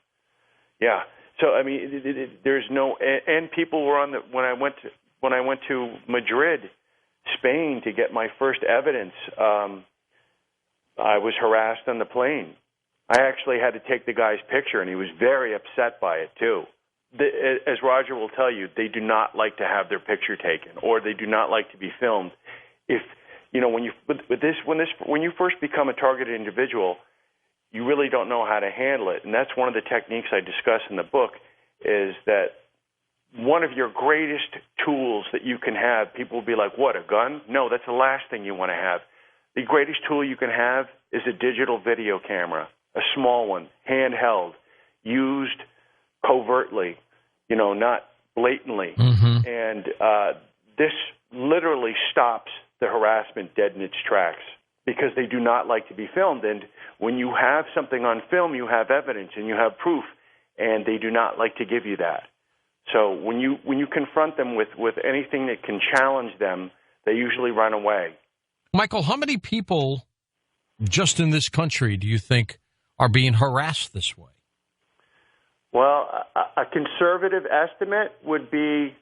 [SPEAKER 3] Yeah. So I mean, there's no, and people were on when I went to Madrid, Spain, to get my first evidence. I was harassed on the plane. I actually had to take the guy's picture, and he was very upset by it too. As Roger will tell you, they do not like to have their picture taken, or they do not like to be filmed. If when you first become a targeted individual, you really don't know how to handle it, and that's one of the techniques I discuss in the book. Is that one of your greatest tools that you can have? People will be like, "What, a gun?" No, that's the last thing you want to have. The greatest tool you can have is a digital video camera, a small one, handheld, used covertly, not blatantly.
[SPEAKER 1] Mm-hmm.
[SPEAKER 3] And this literally stops the harassment dead in its tracks because they do not like to be filmed. And when you have something on film, you have evidence and you have proof, and they do not like to give you that. So when you confront them with anything that can challenge them, they usually run away.
[SPEAKER 1] Michael, how many people just in this country do you think are being harassed this way?
[SPEAKER 3] Well, a conservative estimate would be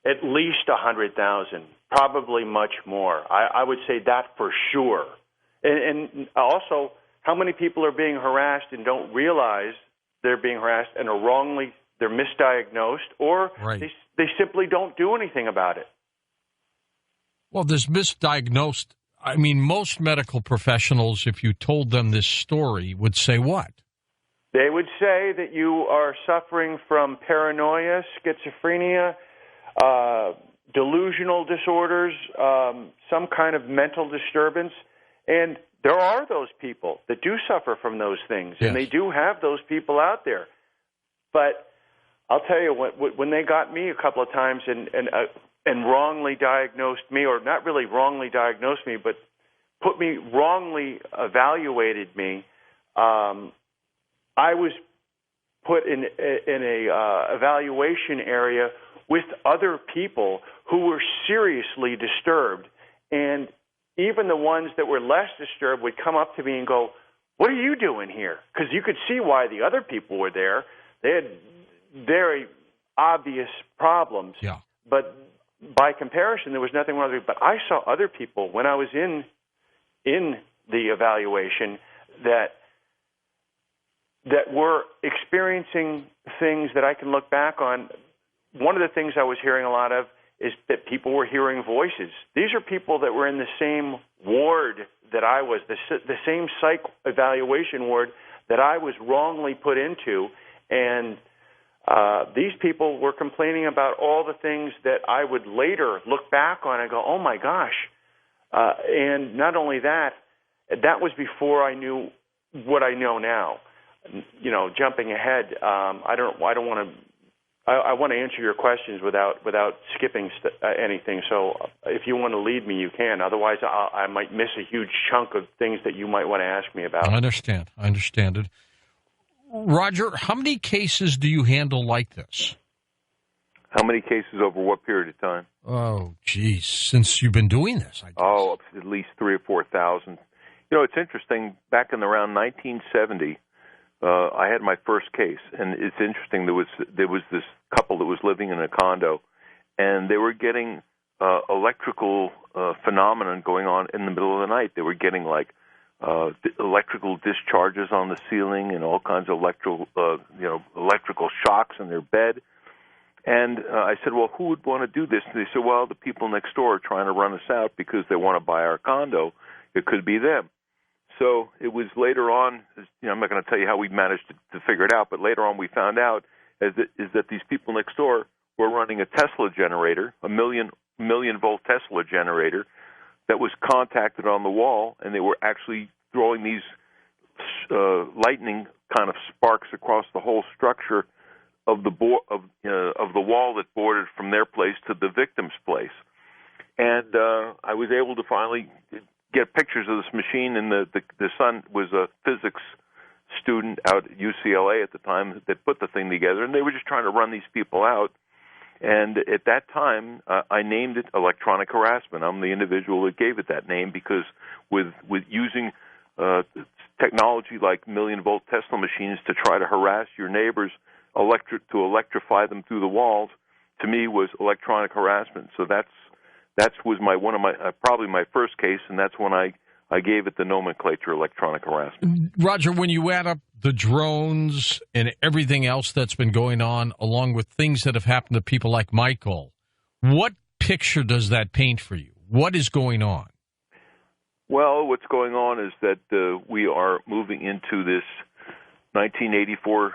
[SPEAKER 3] at least 100,000, probably much more. I would say that for sure. And also, how many people are being harassed and don't realize they're being harassed and they're misdiagnosed, or
[SPEAKER 1] right.
[SPEAKER 3] they simply don't do anything about it.
[SPEAKER 1] Well, this misdiagnosed, I mean, most medical professionals, if you told them this story, would say what?
[SPEAKER 3] They would say that you are suffering from paranoia, schizophrenia, delusional disorders, some kind of mental disturbance. And there are those people that do suffer from those things,
[SPEAKER 1] yes.
[SPEAKER 3] And they do have those people out there. But I'll tell you, when they got me a couple of times and wrongly diagnosed me, or not really wrongly diagnosed me, but wrongly evaluated me, I was put in a evaluation area with other people who were seriously disturbed, and even the ones that were less disturbed would come up to me and go, "What are you doing here?" Because you could see why the other people were there. They had very obvious problems,
[SPEAKER 1] yeah.
[SPEAKER 3] But by comparison, there was nothing wrong with it. But I saw other people when I was in the evaluation that were experiencing things that I can look back on. One of the things I was hearing a lot of is that people were hearing voices. These are people that were in the same ward that I was, the same psych evaluation ward that I was wrongly put into, and these people were complaining about all the things that I would later look back on and go, "Oh my gosh!" And not only that, that was before I knew what I know now. Jumping ahead, I want to answer your questions without skipping anything. So if you want to lead me, you can. Otherwise, I might miss a huge chunk of things that you might want to ask me about.
[SPEAKER 1] I understand it. Roger, how many cases do you handle like this?
[SPEAKER 2] How many cases over what period of time?
[SPEAKER 1] Oh, geez, since you've been doing this, I guess.
[SPEAKER 2] Oh, at least 3,000 or 4,000. It's interesting. Back in around 1970, I had my first case, and it's interesting. There was this couple that was living in a condo, and they were getting electrical phenomenon going on in the middle of the night. They were getting like electrical discharges on the ceiling and all kinds of electrical shocks in their bed. And I said, well, who would want to do this? And they said, well, the people next door are trying to run us out because they want to buy our condo. It could be them. So it was later on, I'm not going to tell you how we managed to figure it out, but later on we found out is that these people next door were running a Tesla generator, a million volt Tesla generator that was contacted on the wall, and they were actually throwing these lightning kind of sparks across the whole structure of the wall that bordered from their place to the victim's place. And I was able to finally get pictures of this machine, and the son was a physics student out at UCLA at the time that put the thing together, and they were just trying to run these people out. And at that time, I named it electronic harassment. I'm the individual that gave it that name because with using technology like million-volt Tesla machines to try to harass your neighbors, to electrify them through the walls, to me was electronic harassment. So that was probably my first case, and that's when I gave it the nomenclature electronic harassment.
[SPEAKER 1] Roger, when you add up the drones and everything else that's been going on, along with things that have happened to people like Michael, what picture does that paint for you? What is going on?
[SPEAKER 2] Well, what's going on is that we are moving into this 1984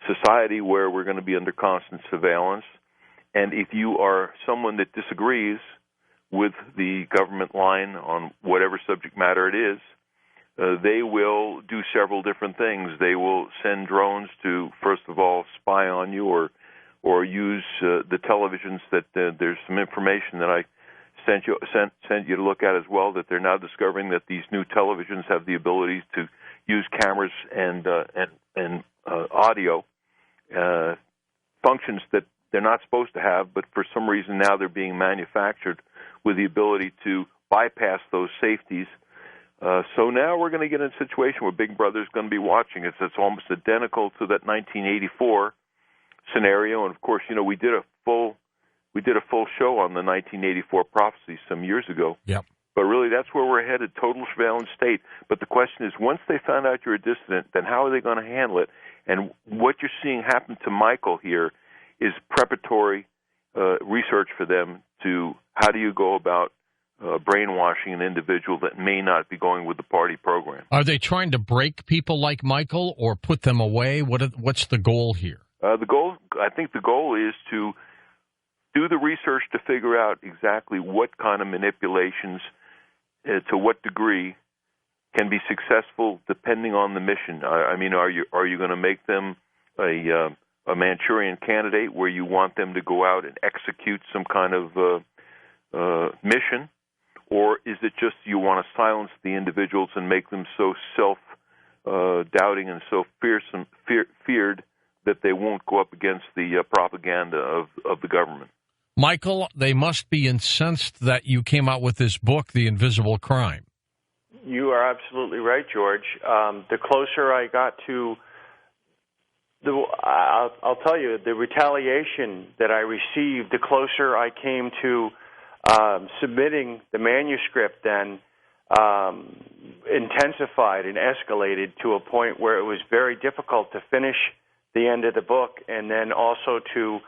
[SPEAKER 2] society where we're going to be under constant surveillance. And if you are someone that disagrees with the government line on whatever subject matter it is, they will do several different things. They will send drones to, first of all, spy on you or use the televisions that there's some information that I sent you to look at as well, that they're now discovering that these new televisions have the ability to use cameras and audio functions that they're not supposed to have, but for some reason now they're being manufactured with the ability to bypass those safeties. So now we're going to get in a situation where Big Brother's going to be watching us. It's almost identical to that 1984 scenario. And of course, we did a full show on the 1984 prophecy some years ago.
[SPEAKER 1] Yep.
[SPEAKER 2] But really, that's where we're headed, total surveillance state. But the question is, once they found out you're a dissident, then how are they going to handle it? And what you're seeing happen to Michael here is preparatory research for them to how do you go about brainwashing an individual that may not be going with the party program.
[SPEAKER 1] Are they trying to break people like Michael or put them away? What's the goal here?
[SPEAKER 2] I think the goal is to do the research to figure out exactly what kind of manipulations, to what degree, can be successful depending on the mission. I mean, are you going to make them a Manchurian candidate where you want them to go out and execute some kind of mission, or is it just you want to silence the individuals and make them so self-doubting and so feared that they won't go up against the propaganda of the government?
[SPEAKER 1] Michael, they must be incensed that you came out with this book, The Invisible Crime.
[SPEAKER 3] You are absolutely right, George. The closer I got to I'll tell you, the retaliation that I received, the closer I came to submitting the manuscript, then intensified and escalated to a point where it was very difficult to finish the end of the book, and then also to,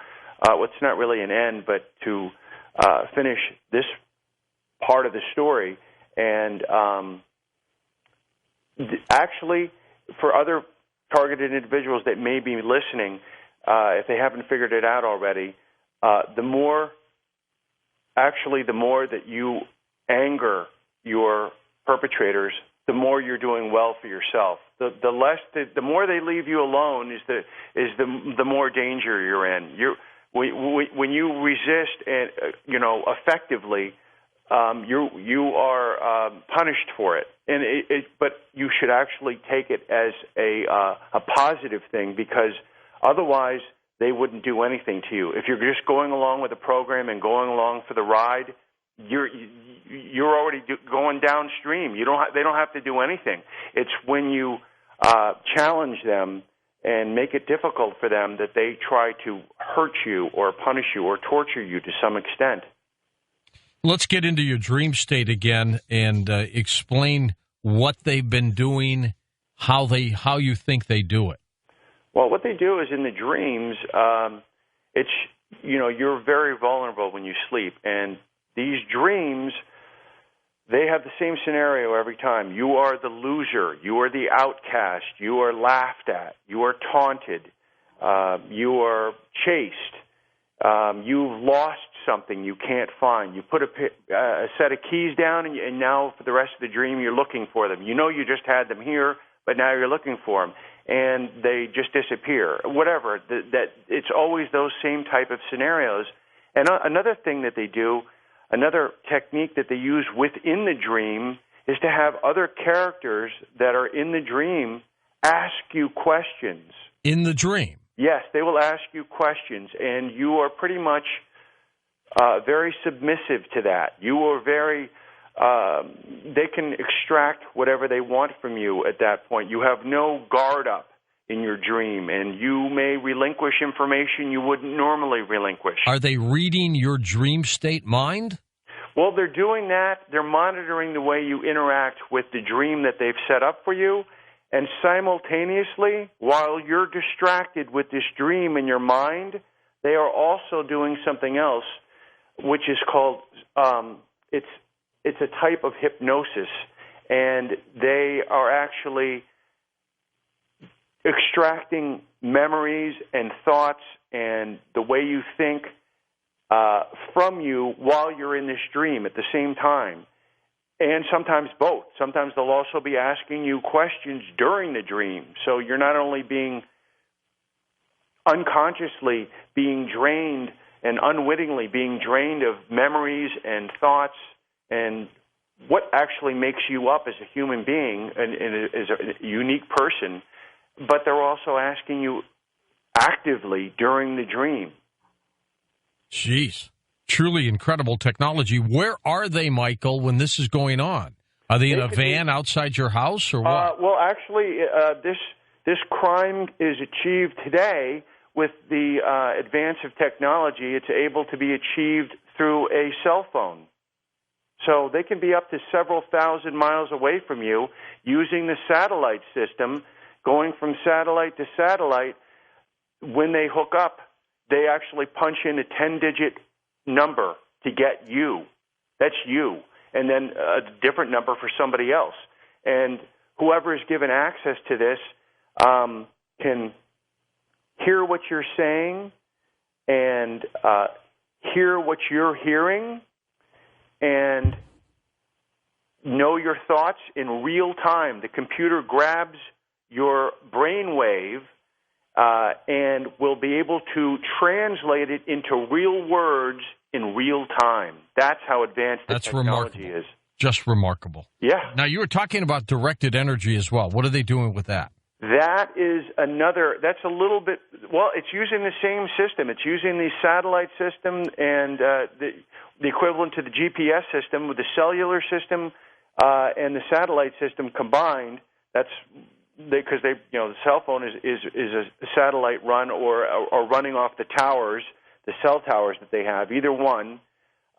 [SPEAKER 3] it's not really an end, but to finish this part of the story. And actually, for other targeted individuals that may be listening, if they haven't figured it out already, the more that you anger your perpetrators, the more you're doing well for yourself. The more they leave you alone is the more danger you're in. When you resist and effectively, you are punished for it. And but you should actually take it as a positive thing, because otherwise they wouldn't do anything to you. If you're just going along with the program and going along for the ride, you're already going downstream. They don't have to do anything. It's when you challenge them and make it difficult for them that they try to hurt you or punish you or torture you to some extent.
[SPEAKER 1] Let's get into your dream state again and explain what they've been doing, how you think they do it.
[SPEAKER 3] Well, what they do is in the dreams, you're very vulnerable when you sleep, and these dreams, they have the same scenario every time. You are the loser. You are the outcast. You are laughed at. You are taunted. You are chased. You've lost something you can't find. You put a set of keys down, and now for the rest of the dream, you're looking for them. You know you just had them here, but now you're looking for them, and they just disappear. Whatever. That it's always those same type of scenarios. And another thing that they do, another technique that they use within the dream, is to have other characters that are in the dream ask you questions.
[SPEAKER 1] In the dream?
[SPEAKER 3] Yes, they will ask you questions, and you are pretty much very submissive to that. You are very, they can extract whatever they want from you at that point. You have no guard up in your dream, and you may relinquish information you wouldn't normally relinquish.
[SPEAKER 1] Are they reading your dream state mind?
[SPEAKER 3] Well, they're doing that. They're monitoring the way you interact with the dream that they've set up for you. And simultaneously, while you're distracted with this dream in your mind, they are also doing something else, which is called, it's a type of hypnosis. And they are actually extracting memories and thoughts and the way you think from you while you're in this dream at the same time. And sometimes both. Sometimes they'll also be asking you questions during the dream. So you're not only being unconsciously being drained and unwittingly being drained of memories and thoughts and what actually makes you up as a human being and as a unique person, but they're also asking you actively during the dream.
[SPEAKER 1] Jeez. Truly incredible technology. Where are they, Michael, when this is going on? Are they in a van outside your house or what?
[SPEAKER 3] Well, actually, this crime is achieved today with the advance of technology. It's able to be achieved through a cell phone. So they can be up to several thousand miles away from you using the satellite system, going from satellite to satellite. When they hook up, they actually punch in a 10-digit number to get you. That's you. And then a different number for somebody else. And whoever is given access to this can hear what you're saying and hear what you're hearing and know your thoughts in real time. The computer grabs your brainwave and will be able to translate it into real words in real time. That's how advanced the technology is.
[SPEAKER 1] Just remarkable.
[SPEAKER 3] Yeah.
[SPEAKER 1] Now, you were talking about directed energy as well. What are they doing with that?
[SPEAKER 3] That is that's a little bit, well, it's using the same system. It's using the satellite system and the equivalent to the GPS system with the cellular system and the satellite system combined. That's because the cell phone is a satellite run or running off the towers, the cell towers that they have, either one,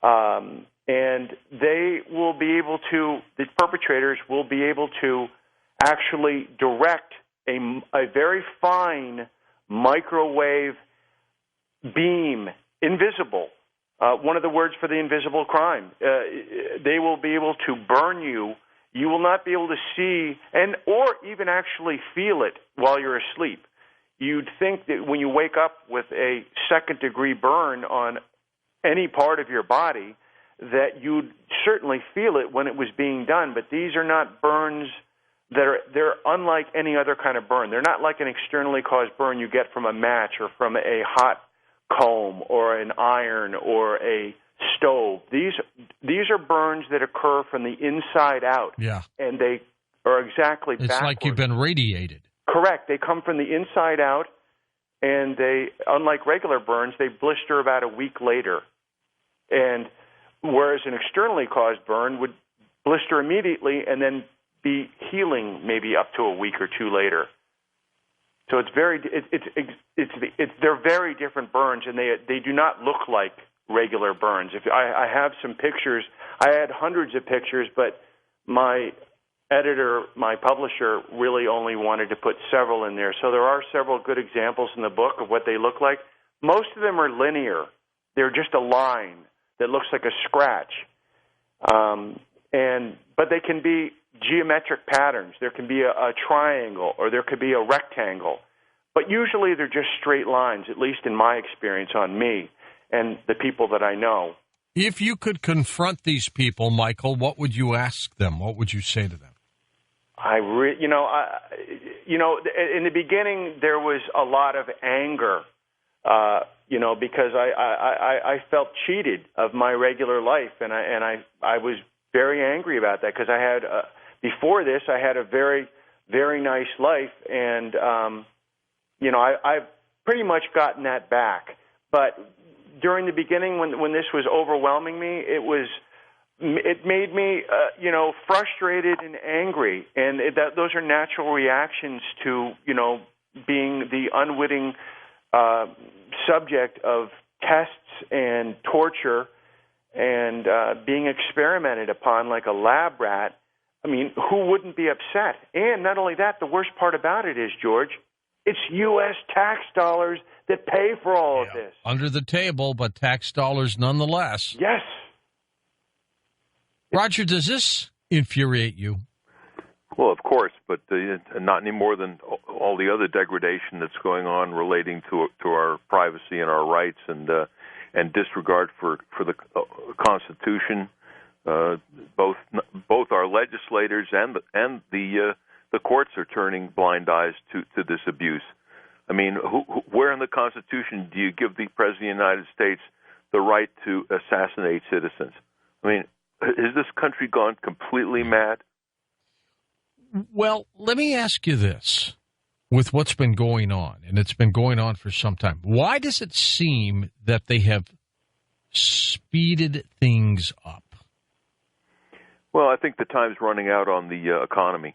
[SPEAKER 3] and they will be able to, the perpetrators will be able to actually direct a very fine microwave beam, invisible. One of the words for the invisible crime. They will be able to burn you. You will not be able to see or even actually feel it while you're asleep. You'd think that when you wake up with a second-degree burn on any part of your body, that you'd certainly feel it when it was being done. But these are not burns they're unlike any other kind of burn. They're not like an externally caused burn you get from a match or from a hot comb or an iron or a stove. These are burns that occur from the inside out.
[SPEAKER 1] Yeah.
[SPEAKER 3] And they are exactly
[SPEAKER 1] It's
[SPEAKER 3] backwards.
[SPEAKER 1] like you've been radiated.
[SPEAKER 3] Correct. They come from the inside out, and they, unlike regular burns, they blister about a week later. And whereas an externally caused burn would blister immediately and then be healing maybe up to a week or two later. So they're very different burns, and they do not look like regular burns. If I have some pictures, I had hundreds of pictures, but my editor, my publisher, really only wanted to put several in there. So there are several good examples in the book of what they look like. Most of them are linear. They're just a line that looks like a scratch. But they can be geometric patterns. There can be a triangle, or there could be a rectangle. But usually they're just straight lines, at least in my experience on me and the people that I know.
[SPEAKER 1] If you could confront these people, Michael, what would you ask them? What would you say to them? In the beginning there was a lot of anger, because I felt cheated of my regular life, and I was very angry about that, because I had before this I had a very, very nice life, and I've pretty much gotten that back. But during the beginning, when this was overwhelming me, it made me frustrated and angry, and those are natural reactions to being the unwitting subject of tests and torture and being experimented upon like a lab rat. I mean, who wouldn't be upset? And not only that, the worst part about it is, George, it's U.S. tax dollars that pay for all of this. Under the table, but tax dollars nonetheless.
[SPEAKER 3] Yes.
[SPEAKER 1] Roger, does this infuriate you?
[SPEAKER 2] Well, of course, but not any more than all the other degradation that's going on relating to our privacy and our rights, and disregard for the Constitution. Both our legislators and the courts are turning blind eyes to this abuse. I mean, where in the Constitution do you give the President of the United States the right to assassinate citizens? I mean, has this country gone completely mad?
[SPEAKER 1] Well, let me ask you this. With what's been going on, and it's been going on for some time, why does it seem that they have speeded things up?
[SPEAKER 2] Well, I think the time's running out on the economy.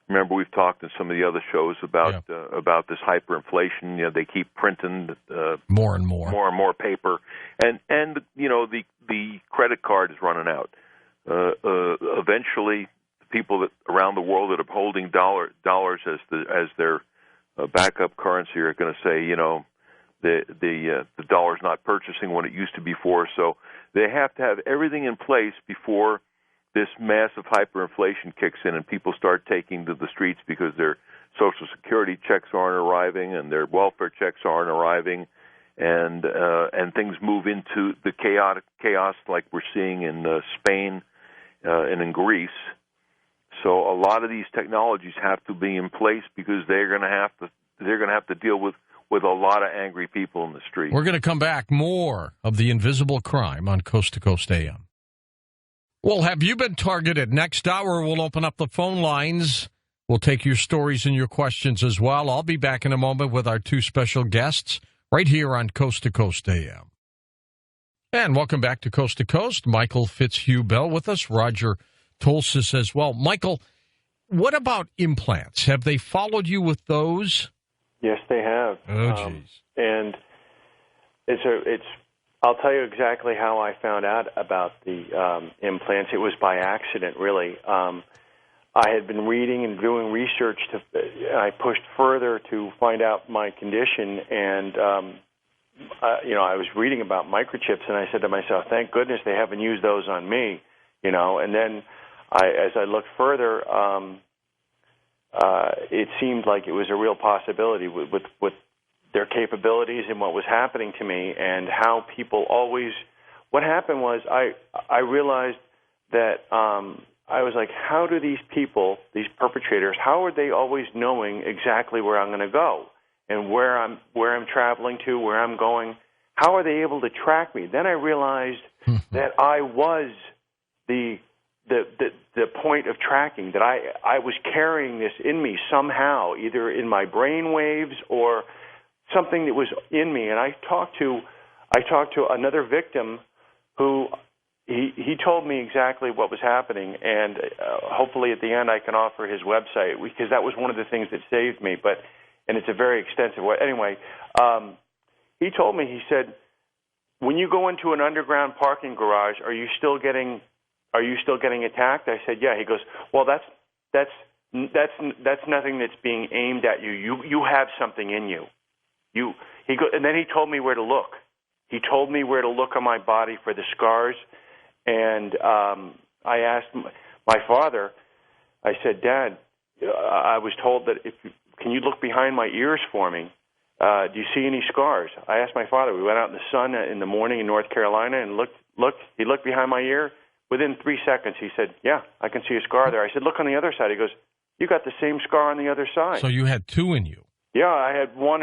[SPEAKER 2] Remember, we've talked in some of the other shows about this hyperinflation. They keep printing
[SPEAKER 1] more and more
[SPEAKER 2] paper, and the credit card is running out. Eventually, people around the world that are holding dollars as their backup currency are going to say, the dollar's not purchasing what it used to before. So they have to have everything in place before this massive hyperinflation kicks in and people start taking to the streets because their Social Security checks aren't arriving and their welfare checks aren't arriving, and things move into the chaos like we're seeing in Spain and in Greece. So a lot of these technologies have to be in place because they're going to have to deal with a lot of angry people in the street.
[SPEAKER 1] We're going to come back. More of the invisible crime on Coast to Coast AM. Well, have you been targeted? Next hour, we'll open up the phone lines. We'll take your stories and your questions as well. I'll be back in a moment with our two special guests right here on Coast to Coast AM. And welcome back to Coast. Michael Fitzhugh-Bell with us, Roger Tolsis as well. Michael, what about implants? Have they followed you with those?
[SPEAKER 3] Yes, they have.
[SPEAKER 1] Oh, geez.
[SPEAKER 3] And I'll tell you exactly how I found out about the implants. It was by accident, really. I had been reading and doing research. I pushed further to find out my condition, and I was reading about microchips, and I said to myself, "Thank goodness they haven't used those on me." And then as I looked further, it seemed like it was a real possibility with their capabilities and what was happening to me, and how people always. What happened was I realized that I was like, how do these people, these perpetrators, how are they always knowing exactly where I'm going to go and where I'm traveling to, where I'm going? How are they able to track me? Then I realized that I was the point of tracking, that I was carrying this in me somehow, either in my brain waves or something that was in me. And I talked to another victim who he told me exactly what was happening, and hopefully at the end I can offer his website, because that was one of the things that saved me. But and it's a very extensive way. Anyway, he told me, he said, when you go into an underground parking garage, are you still getting attacked? I said, yeah. He goes, well, that's nothing that's being aimed at you. You have something in you. And then he told me where to look. He told me where to look on my body for the scars. And I asked my father, I said, Dad, I was told that can you look behind my ears for me? Do you see any scars? I asked my father. We went out in the sun in the morning in North Carolina and looked. He looked behind my ear. Within 3 seconds, he said, yeah, I can see a scar there. I said, look on the other side. He goes, you got the same scar on the other side.
[SPEAKER 1] So you had two in you.
[SPEAKER 3] Yeah, I had one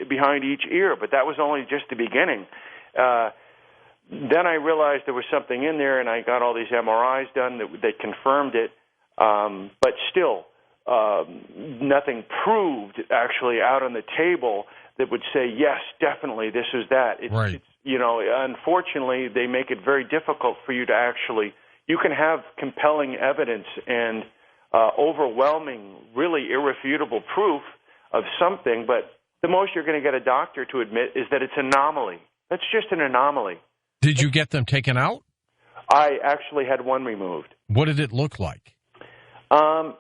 [SPEAKER 3] behind each ear, but that was only just the beginning. Then I realized there was something in there, and I got all these MRIs done that confirmed it. But still, nothing proved actually out on the table that would say, yes, definitely, this is that.
[SPEAKER 1] Right.
[SPEAKER 3] Unfortunately, they make it very difficult for you to actually, you can have compelling evidence and overwhelming, really irrefutable proof of something, but the most you're going to get a doctor to admit is that it's an anomaly. That's just an anomaly.
[SPEAKER 1] Did you get them taken out?
[SPEAKER 3] I actually had one removed.
[SPEAKER 1] What did it look like?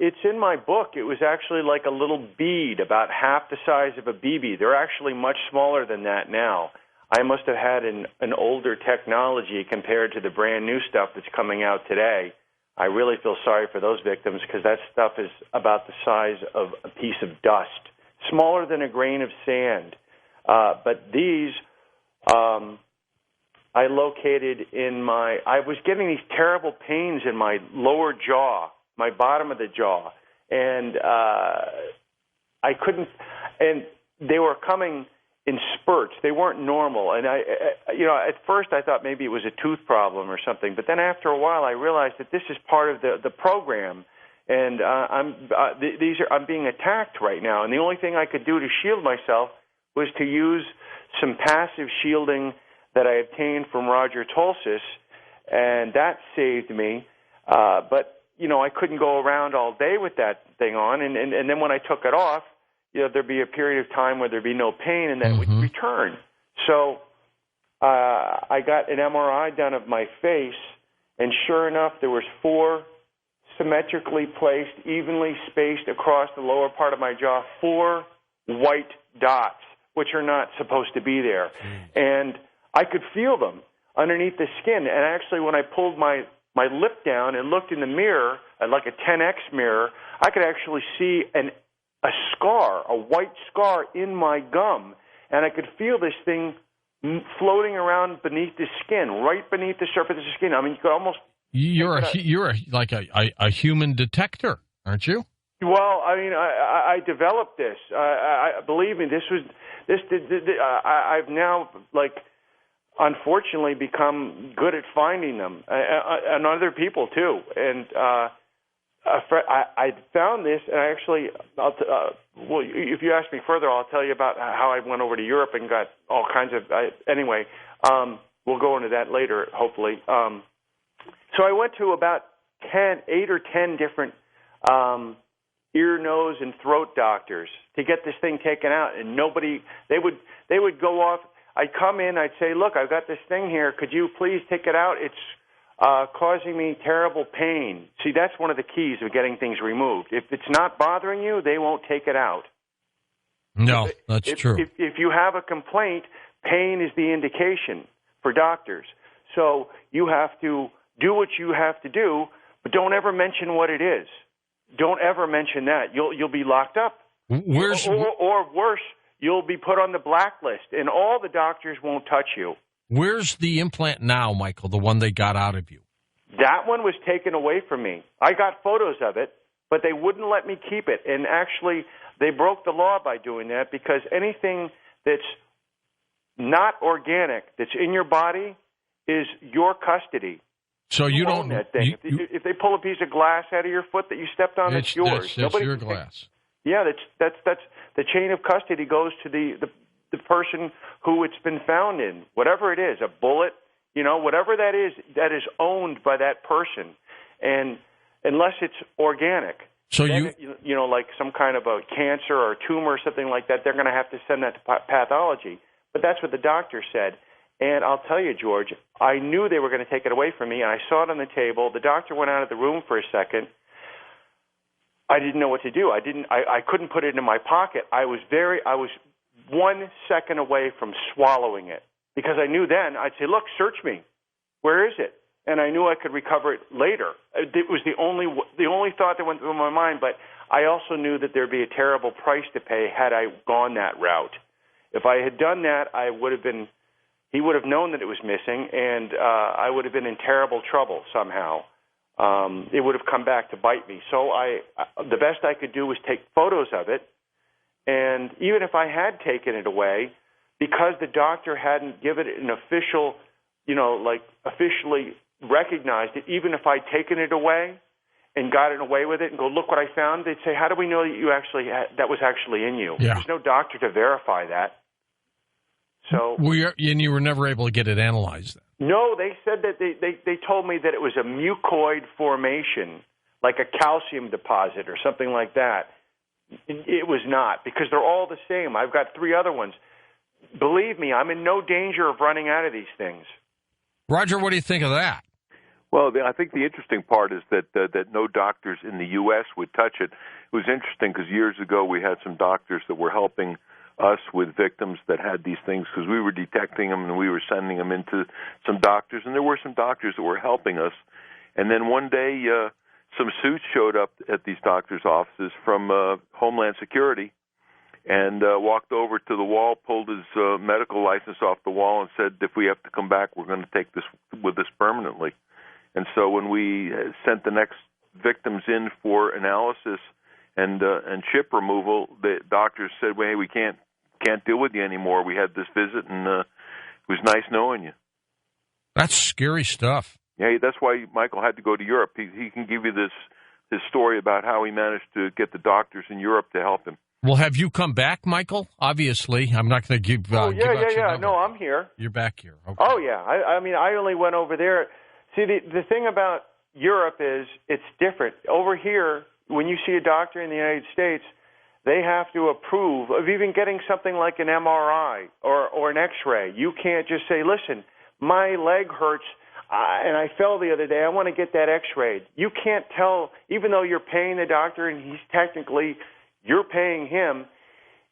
[SPEAKER 3] It's in my book. It was actually like a little bead, about half the size of a BB. They're actually much smaller than that now. I must have had an older technology compared to the brand new stuff that's coming out today. I really feel sorry for those victims because that stuff is about the size of a piece of dust, smaller than a grain of sand. But these, I located I was getting these terrible pains in my lower jaw, my bottom of the jaw, and I couldn't, and they were coming in spurts. They weren't normal. And at first I thought maybe it was a tooth problem or something, but then after a while I realized that this is part of the program, and I'm being attacked right now, and the only thing I could do to shield myself was to use some passive shielding that I obtained from Roger Tolsis, and that saved me. But I couldn't go around all day with that thing on, and then when I took it off, there'd be a period of time where there'd be no pain, and then it would return. So I got an MRI done of my face, and sure enough, there was 4 symmetrically placed, evenly spaced across the lower part of my jaw, 4 white dots, which are not supposed to be there. And I could feel them underneath the skin. And actually, when I pulled my lip down and looked in the mirror, like a 10X mirror, I could actually see a scar, a white scar in my gum. And I could feel this thing floating around beneath the skin, right beneath the surface of the skin. I mean, you could almost... You're
[SPEAKER 1] like a human detector, aren't you?
[SPEAKER 3] Well, I mean, I developed this. Believe me, I've now, unfortunately become good at finding them, and other people too. And I found this, and I actually, if you ask me further, I'll tell you about how I went over to Europe and got all kinds of. Anyway, we'll go into that later, hopefully. So I went to about 8 or 10 different ear, nose, and throat doctors to get this thing taken out, and they would go off. I'd come in, I'd say, look, I've got this thing here. Could you please take it out? It's causing me terrible pain. See, that's one of the keys of getting things removed. If it's not bothering you, they won't take it out.
[SPEAKER 1] No, that's true.
[SPEAKER 3] If you have a complaint, pain is the indication for doctors. So you have to do what you have to do, but don't ever mention what it is. Don't ever mention that. You'll be locked up. Or worse, you'll be put on the blacklist, and all the doctors won't touch you.
[SPEAKER 1] Where's the implant now, Michael, the one they got out of you?
[SPEAKER 3] That one was taken away from me. I got photos of it, but they wouldn't let me keep it. And actually, they broke the law by doing that, because anything that's not organic, that's in your body, is your custody.
[SPEAKER 1] So you don't
[SPEAKER 3] own that thing. If they pull a piece of glass out of your foot that you stepped on, it's yours.
[SPEAKER 1] That's your glass.
[SPEAKER 3] Yeah, that's the chain of custody goes to the person who it's been found in, whatever it is, a bullet, whatever that is owned by that person, and unless it's organic.
[SPEAKER 1] So
[SPEAKER 3] then, like some kind of a cancer or a tumor or something like that, they're going to have to send that to pathology. But that's what the doctor said. And I'll tell you, George, I knew they were going to take it away from me, and I saw it on the table. The doctor went out of the room for a second. I didn't know what to do. I couldn't put it in my pocket. I was 1 second away from swallowing it because I knew then I'd say, "Look, search me. Where is it?" And I knew I could recover it later. It was the only thought that went through my mind. But I also knew that there'd be a terrible price to pay had I gone that route. If I had done that, he would have known that it was missing, and I would have been in terrible trouble somehow. It would have come back to bite me. So the best I could do was take photos of it, and even if I had taken it away, because the doctor hadn't given it an official, officially recognized it, even if I'd taken it away and gotten away with it and go, "Look what I found," they'd say, "How do we know that you actually that was actually in you?"
[SPEAKER 1] Yeah.
[SPEAKER 3] There's no doctor to verify that. So,
[SPEAKER 1] and you were never able to get it analyzed then?
[SPEAKER 3] No, they said that they told me that it was a mucoid formation, like a calcium deposit or something like that. It was not, because they're all the same. I've got 3 other ones. Believe me, I'm in no danger of running out of these things.
[SPEAKER 1] Roger, what do you think of that?
[SPEAKER 2] Well, I think the interesting part is that no doctors in the U.S. would touch it. It was interesting because years ago we had some doctors that were helping us with victims that had these things because we were detecting them and we were sending them into some doctors, and there were some doctors that were helping us. And then one day some suits showed up at these doctors' offices from Homeland Security and walked over to the wall, pulled his medical license off the wall and said, "If we have to come back, we're going to take this with us permanently." And so when we sent the next victims in for analysis and chip removal, the doctors said, "Well, hey, we can't deal with you anymore. We had this visit, and it was nice knowing you."
[SPEAKER 1] That's scary stuff.
[SPEAKER 2] Yeah, that's why Michael had to go to Europe. He can give you his story about how he managed to get the doctors in Europe to help him.
[SPEAKER 1] Well, have you come back, Michael? Obviously, I'm not going to give.
[SPEAKER 3] Yeah. No, I'm here.
[SPEAKER 1] You're back here. Okay.
[SPEAKER 3] Oh yeah. I mean, I only went over there. See, the thing about Europe is it's different. Over here, when you see a doctor in the United States, they have to approve of even getting something like an MRI or an X-ray. You can't just say, "Listen, my leg hurts and I fell the other day. I want to get that X-rayed." You can't tell, even though you're paying the doctor and you're paying him.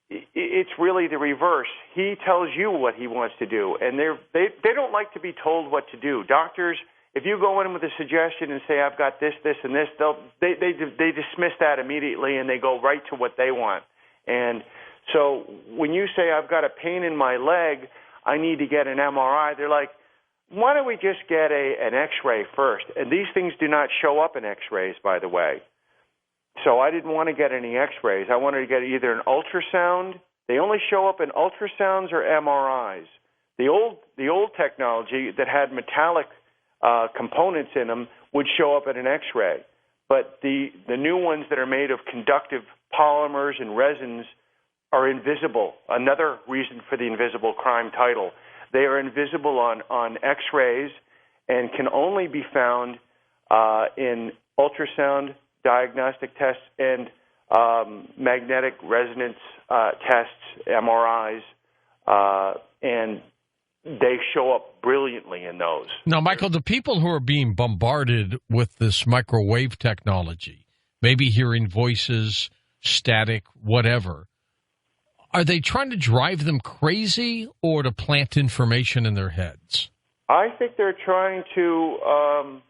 [SPEAKER 3] It's really the reverse. He tells you what he wants to do, and they don't like to be told what to do. Doctors, if you go in with a suggestion and say, "I've got this, this, and this," they dismiss that immediately and they go right to what they want. And so when you say, "I've got a pain in my leg, I need to get an MRI," they're like, "Why don't we just get an X-ray first?" And these things do not show up in X-rays, by the way. So I didn't want to get any X-rays. I wanted to get either an ultrasound. They only show up in ultrasounds or MRIs. The old technology that had metallic components in them would show up at an X-ray. But the new ones that are made of conductive polymers and resins are invisible. Another reason for the invisible crime title. They are invisible on X-rays and can only be found in ultrasound diagnostic tests and magnetic resonance tests, MRIs, and they show up brilliantly in those.
[SPEAKER 1] Now, Michael, the people who are being bombarded with this microwave technology, maybe hearing voices, static, whatever, are they trying to drive them crazy or to plant information in their heads?
[SPEAKER 3] I think they're trying to,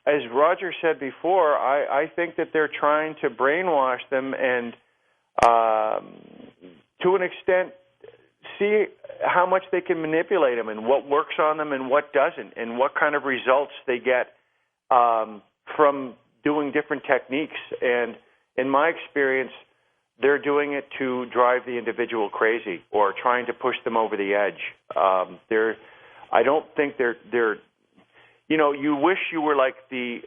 [SPEAKER 3] as Roger said before, I think that they're trying to brainwash them and, to an extent, see how much they can manipulate them and what works on them and what doesn't, and what kind of results they get from doing different techniques. And in my experience, they're doing it to drive the individual crazy or trying to push them over the edge. I don't think they're. You know, you wish you were like the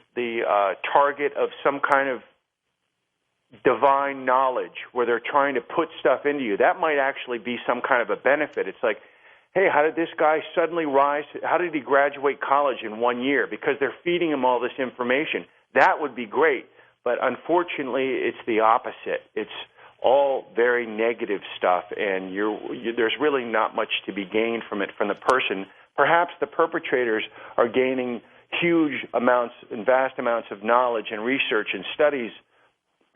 [SPEAKER 3] target of some kind of divine knowledge where they're trying to put stuff into you. That might actually be some kind of a benefit. It's like, hey, how did this guy suddenly rise? How did he graduate college in 1 year? Because they're feeding him all this information. That would be great. But unfortunately, it's the opposite. It's all very negative stuff, and there's really not much to be gained from it from the person. Perhaps the perpetrators are gaining huge amounts and vast amounts of knowledge and research and studies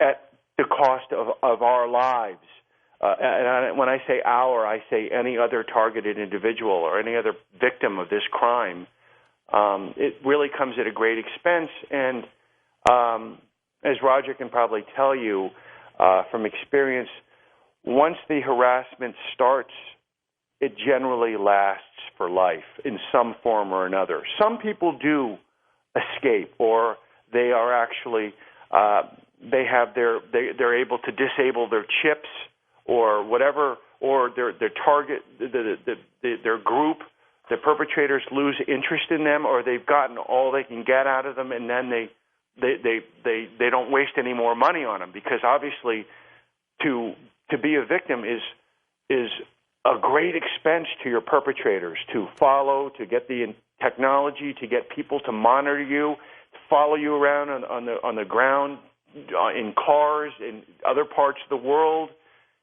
[SPEAKER 3] at the cost of our lives. When I say our, I say any other targeted individual or any other victim of this crime. It really comes at a great expense. And as Roger can probably tell you from experience, once the harassment starts, it generally lasts for life in some form or another. Some people do escape, or they are actually they're able to disable their chips or whatever, or their target, their group, the perpetrators lose interest in them, or they've gotten all they can get out of them, and then they don't waste any more money on them, because obviously to be a victim is a great expense to your perpetrators, to follow, to get the technology, to get people to monitor you, to follow you around on the ground, in cars, in other parts of the world.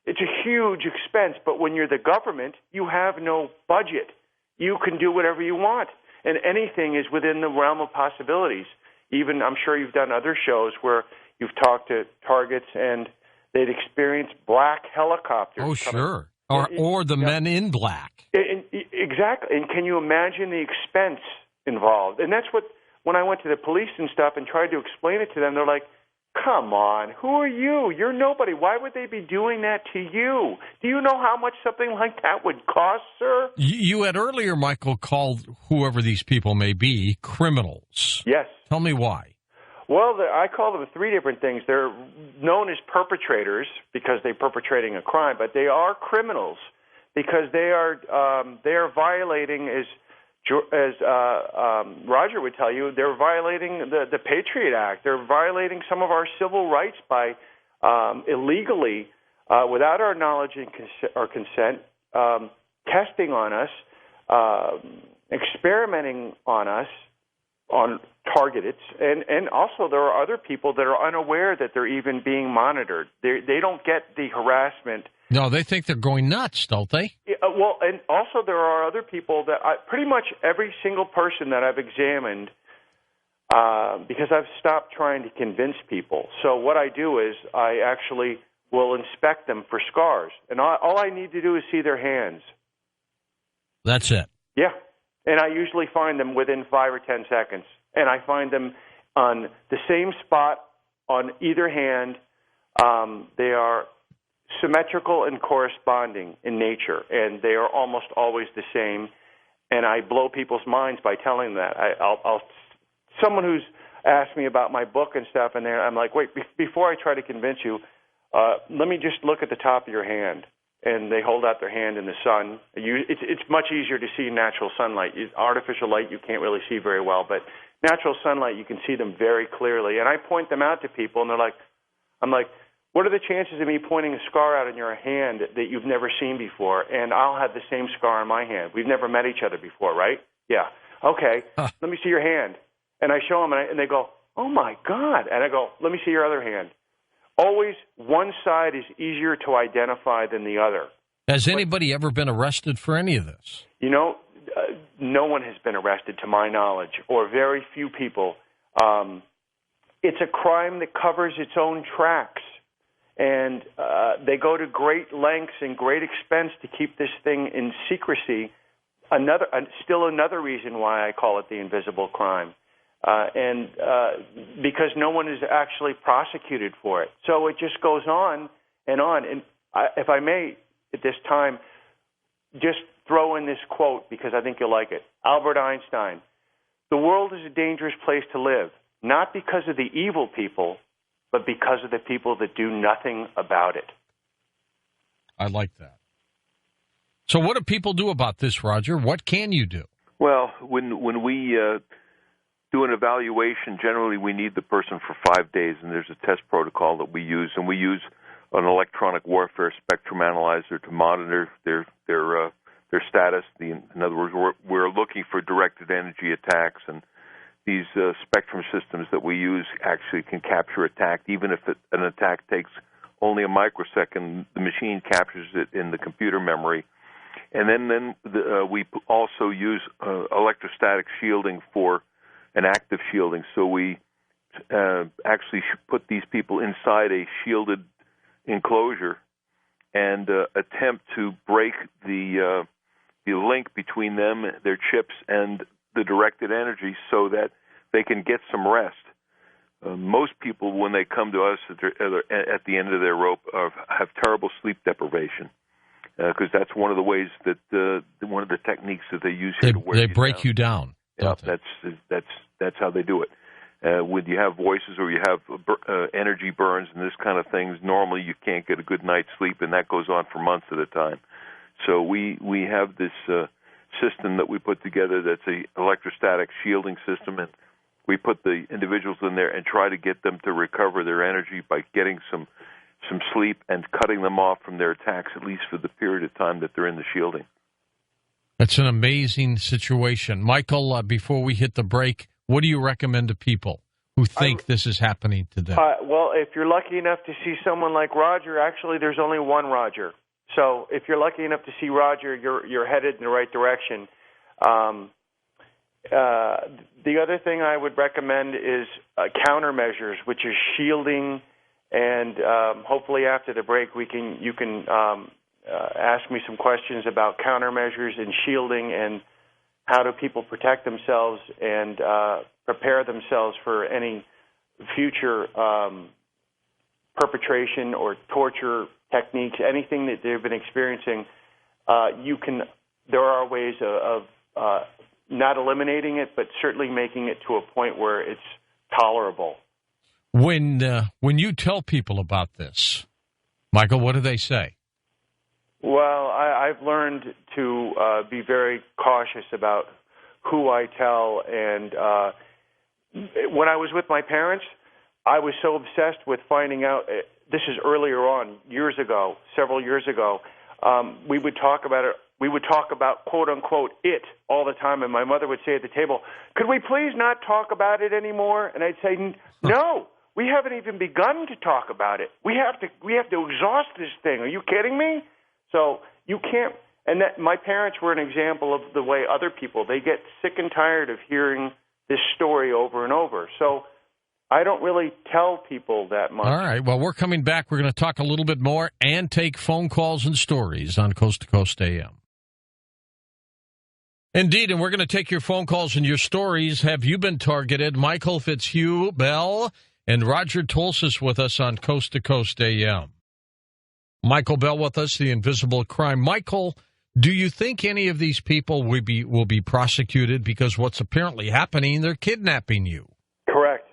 [SPEAKER 3] It's a huge expense, but when you're the government, you have no budget. You can do whatever you want, and anything is within the realm of possibilities. Even, I'm sure you've done other shows where you've talked to targets and they'd experienced black helicopters.
[SPEAKER 1] Oh, sure. Or the men in black.
[SPEAKER 3] Exactly. And can you imagine the expense involved? And that's what, when I went to the police and stuff and tried to explain it to them, they're like, come on, who are you? You're nobody. Why would they be doing that to you? Do you know how much something like that would cost, sir?
[SPEAKER 1] You had earlier, Michael, called whoever these people may be criminals.
[SPEAKER 3] Yes.
[SPEAKER 1] Tell me why.
[SPEAKER 3] Well, I call them three different things. They're known as perpetrators because they're perpetrating a crime, but they are criminals because they are violating, as Roger would tell you, they're violating the Patriot Act. They're violating some of our civil rights by illegally, without our knowledge or consent, testing on us, experimenting on us, on targeted, and also there are other people that are unaware that they're even being monitored. They don't get the harassment.
[SPEAKER 1] No, they think they're going nuts, don't they?
[SPEAKER 3] Well, and also there are other people that pretty much every single person that I've examined, because I've stopped trying to convince people. So what I do is I actually will inspect them for scars, and all I need to do is see their hands.
[SPEAKER 1] That's it.
[SPEAKER 3] Yeah. And I usually find them within 5 or 10 seconds. And I find them on the same spot on either hand. They are symmetrical and corresponding in nature, and they are almost always the same. And I blow people's minds by telling them that. Someone who's asked me about my book and stuff, and I'm like, wait, before I try to convince you, let me just look at the top of your hand. And they hold out their hand in the sun. It's much easier to see natural sunlight. Artificial light you can't really see very well, but natural sunlight you can see them very clearly. And I point them out to people, and I'm like, what are the chances of me pointing a scar out in your hand that you've never seen before? And I'll have the same scar on my hand. We've never met each other before, right? Yeah. Okay. Let me see your hand. And I show them, and they go, oh my God. And I go, let me see your other hand. Always one side is easier to identify than the other.
[SPEAKER 1] Has anybody ever been arrested for any of this?
[SPEAKER 3] You know, no one has been arrested to my knowledge, or very few people. It's a crime that covers its own tracks, and they go to great lengths and great expense to keep this thing in secrecy. Still another reason why I call it the invisible crime. And because no one is actually prosecuted for it. So it just goes on. And if I may, at this time, just throw in this quote because I think you'll like it. Albert Einstein, the world is a dangerous place to live, not because of the evil people, but because of the people that do nothing about it.
[SPEAKER 1] I like that. So what do people do about this, Roger? What can you do?
[SPEAKER 2] Well, when we do an evaluation, generally we need the person for 5 days, and there's a test protocol that we use, and we use an electronic warfare spectrum analyzer to monitor their status. In other words, we're looking for directed energy attacks and these spectrum systems that we use actually can capture attack, even if an attack takes only a microsecond. The machine captures it in the computer memory, and then we also use electrostatic shielding for an active shielding. So we actually put these people inside a shielded enclosure and attempt to break the link between them, their chips, and the directed energy so that they can get some rest. Most people, when they come to us at the end of their rope, have terrible sleep deprivation because that's one of the ways that one of the techniques that they use here to wear
[SPEAKER 1] they break you down.
[SPEAKER 2] Yeah, that's how they do it. When you have voices or you have energy burns and this kind of things, normally you can't get a good night's sleep, and that goes on for months at a time. So we have this system that we put together that's a electrostatic shielding system, and we put the individuals in there and try to get them to recover their energy by getting some sleep and cutting them off from their attacks, at least for the period of time that they're in the shielding.
[SPEAKER 1] That's an amazing situation. Michael, before we hit the break, what do you recommend to people who think this is happening to them?
[SPEAKER 3] Well, if you're lucky enough to see someone like Roger, actually there's only one Roger. So if you're lucky enough to see Roger, you're headed in the right direction. The other thing I would recommend is countermeasures, which is shielding, and hopefully after the break you can ask me some questions about countermeasures and shielding and how do people protect themselves and prepare themsells for any future perpetration or torture techniques, anything that they've been experiencing. There are ways of not eliminating it, but certainly making it to a point where it's tolerable.
[SPEAKER 1] When you tell people about this, Michael, what do they say?
[SPEAKER 3] Well, I've learned to be very cautious about who I tell. And when I was with my parents, I was so obsessed with finding out. This is earlier on, several years ago. We would talk about it. We would talk about, quote unquote, it all the time. And my mother would say at the table, "Could we please not talk about it anymore?" And I'd say, "No, we haven't even begun to talk about it. We have to exhaust this thing. Are you kidding me?" So you can't, and that my parents were an example of the way other people, they get sick and tired of hearing this story over and over. So I don't really tell people that much.
[SPEAKER 1] All right. Well, we're coming back. We're going to talk a little bit more and take phone calls and stories on Coast to Coast AM. Indeed, and we're going to take your phone calls and your stories. Have you been targeted? Michael Fitzhugh Bell and Roger Tolsis with us on Coast to Coast AM. Michael Bell with us, the invisible crime. Michael, do you think any of these people will be prosecuted because what's apparently happening, they're kidnapping you?
[SPEAKER 3] Correct.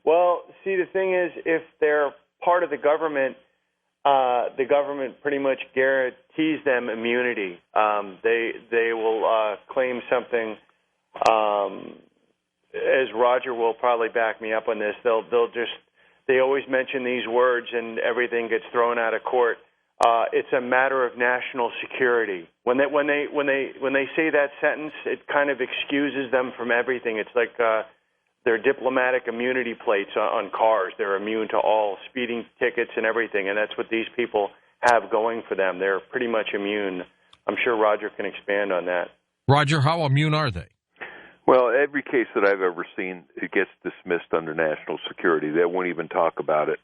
[SPEAKER 3] Well, see, the thing is, if they're part of the government pretty much guarantees them immunity. They will claim something. As Roger will probably back me up on this, they always mention these words and everything gets thrown out of court. It's a matter of national security. When they say that sentence, it kind of excuses them from everything. It's like their diplomatic immunity plates on cars. They're immune to all speeding tickets and everything, and that's what these people have going for them. They're pretty much immune. I'm sure Roger can expand on that.
[SPEAKER 1] Roger, how immune are they?
[SPEAKER 2] Well, every case that I've ever seen, it gets dismissed under national security. They won't even talk about it.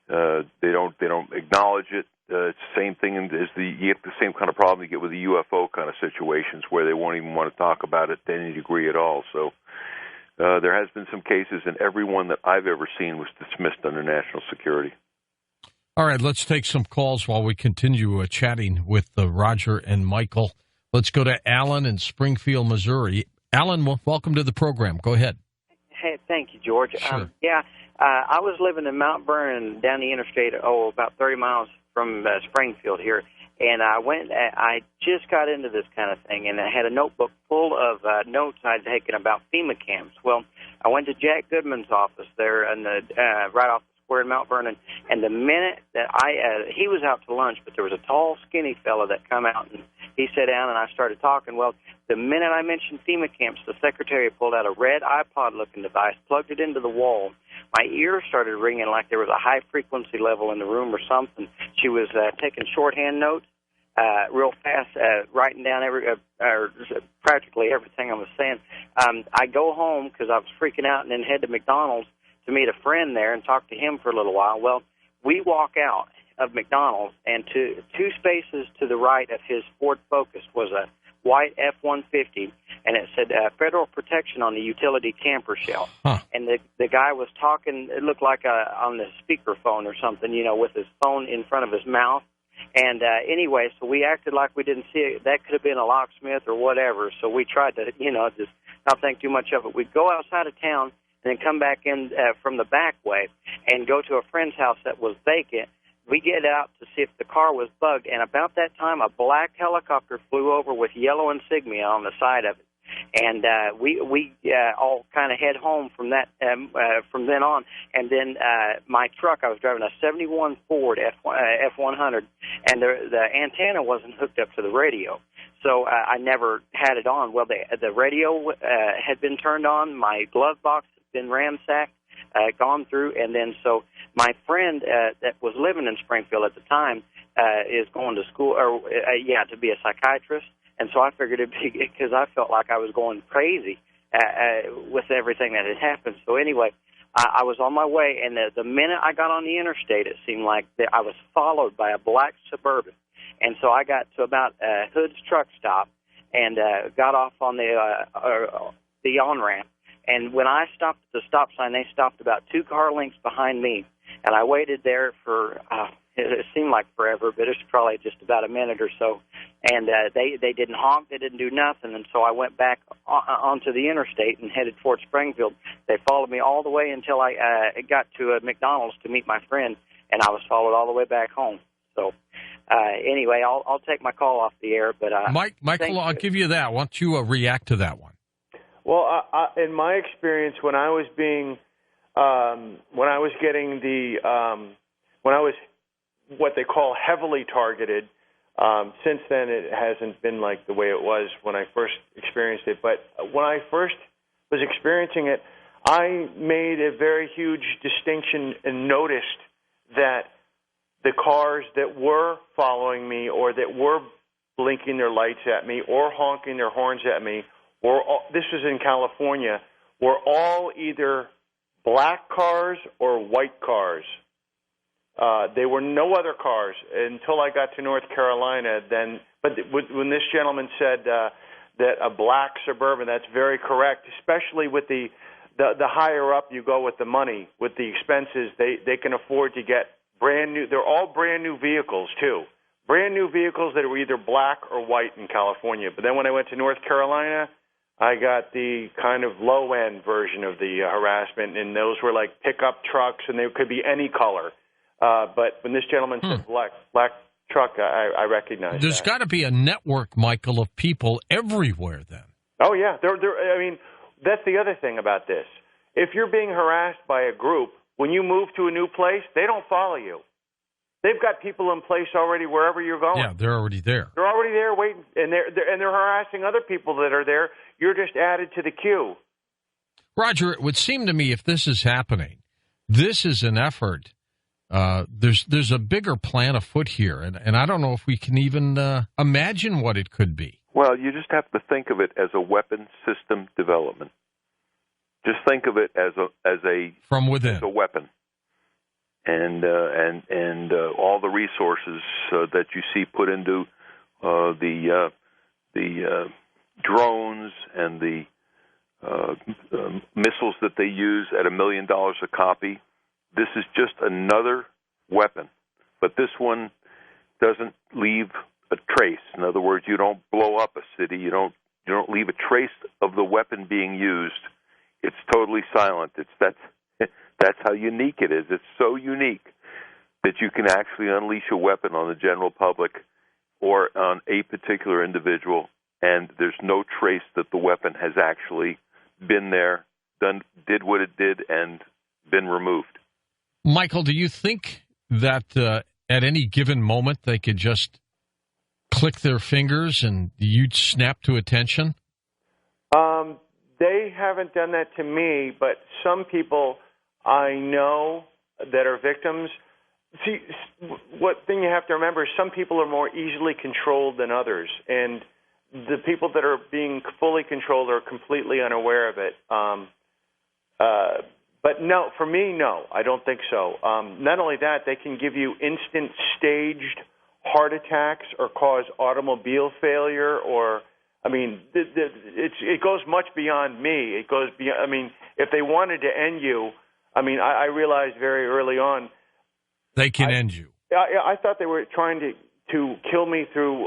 [SPEAKER 2] They don't acknowledge it. It's the same thing as you get the same kind of problem you get with the UFO kind of situations where they won't even want to talk about it to any degree at all. So there has been some cases, and every one that I've ever seen was dismissed under national security.
[SPEAKER 1] All right, let's take some calls while we continue chatting with Roger and Michael. Let's go to Alan in Springfield, Missouri. Alan, welcome to the program. Go ahead.
[SPEAKER 4] Hey, thank you, George.
[SPEAKER 1] Sure.
[SPEAKER 4] I was living in Mount Vernon down the interstate, about 30 miles from Springfield here, and I just got into this kind of thing, and I had a notebook full of notes I'd taken about FEMA camps. Well, I went to Jack Goodman's office there in right off the square in Mount Vernon, and the minute that he was out to lunch, but there was a tall, skinny fella that come out, and he sat down and I started talking. Well, the minute I mentioned FEMA camps, the secretary pulled out a red iPod-looking device, plugged it into the wall. My ears started ringing like there was a high-frequency level in the room or something. She was taking shorthand notes real fast, writing down practically everything I was saying. I go home because I was freaking out and then head to McDonald's to meet a friend there and talk to him for a little while. Well, we walk out of McDonald's, and two spaces to the right of his Ford Focus was a white F-150, and it said federal protection on the utility camper shell. Huh. And the guy was talking, it looked like on the speakerphone or something, with his phone in front of his mouth. And anyway, so we acted like we didn't see it. That could have been a locksmith or whatever, so we tried to, just not think too much of it. We'd go outside of town and then come back in from the back way and go to a friend's house that was vacant. We get out to see if the car was bugged, and about that time, a black helicopter flew over with yellow insignia on the side of it. And we all kind of head home from that from then on. And then my truck, I was driving a 71 Ford F100, and the antenna wasn't hooked up to the radio. So I never had it on. Well, the radio had been turned on. My glove box had been ransacked, gone through. And then so my friend that was living in Springfield at the time is going to school, to be a psychiatrist. And so I figured it'd be because I felt like I was going crazy with everything that had happened. So anyway, I was on my way, and the minute I got on the interstate, it seemed like I was followed by a black Suburban. And so I got to about Hood's truck stop and got off on the on-ramp. And when I stopped at the stop sign, they stopped about 2 car lengths behind me. And I waited there for, it seemed like forever, but it was probably just about a minute or so. And they didn't honk, they didn't do nothing. And so I went back onto the interstate and headed toward Springfield. They followed me all the way until I got to a McDonald's to meet my friend, and I was followed all the way back home. So anyway, I'll take my call off the air. But
[SPEAKER 1] Michael, I'll give you that. Why don't you react to that one?
[SPEAKER 3] Well, in my experience, when I was what they call heavily targeted, since then it hasn't been like the way it was when I first experienced it. But when I first was experiencing it, I made a very huge distinction and noticed that the cars that were following me or that were blinking their lights at me or honking their horns at me, this was in California, were all either black cars or white cars. There were no other cars until I got to North Carolina. But when this gentleman said that a black Suburban, that's very correct, especially with the higher up you go with the money, with the expenses, they can afford to get brand new. They're all brand new vehicles, too. Brand new vehicles that were either black or white in California. But then when I went to North Carolina, I got the kind of low-end version of the Harassment, and those were like pickup trucks, and they could be any color. But when this gentleman said black truck, I recognize
[SPEAKER 1] There's got to be a network, Michael, of people everywhere then.
[SPEAKER 3] Oh, yeah. I mean, that's the other thing about this. If you're being harassed by a group, when you move to a new place, they don't follow you. They've got people in place already wherever you're going.
[SPEAKER 1] Yeah, they're already there.
[SPEAKER 3] They're already there waiting, and they're harassing other people that are there. You're just added to the queue.
[SPEAKER 1] Roger, it would seem to me if this is happening, this is an effort. There's a bigger plan afoot here, and I don't know if we can even imagine what it could be.
[SPEAKER 2] Well, you just have to think of it as a weapon system development. Just think of it as a
[SPEAKER 1] from within,
[SPEAKER 2] as a weapon, and all the resources that you see put into the drones and the missiles that they use at $1 million a copy. This is just another weapon, but this one doesn't leave a trace. In other words, you don't blow up a city. You don't leave a trace of the weapon being used. It's totally silent. That's how unique it is. It's so unique that you can actually unleash a weapon on the general public or on a particular individual, and there's no trace that the weapon has actually been there, did what it did, and been removed.
[SPEAKER 1] Michael, do you think that at any given moment they could just click their fingers and you'd snap to attention?
[SPEAKER 3] They haven't done that to me, but some people I know that are victims. See, what thing you have to remember is some people are more easily controlled than others, and the people that are being fully controlled are completely unaware of it. But no, for me, no, I don't think so. Not only that, they can give you instant staged heart attacks or cause automobile failure, or it goes much beyond me. It goes beyond. I mean, if they wanted to end you, I realized very early on
[SPEAKER 1] they can end you.
[SPEAKER 3] I thought they were trying to kill me through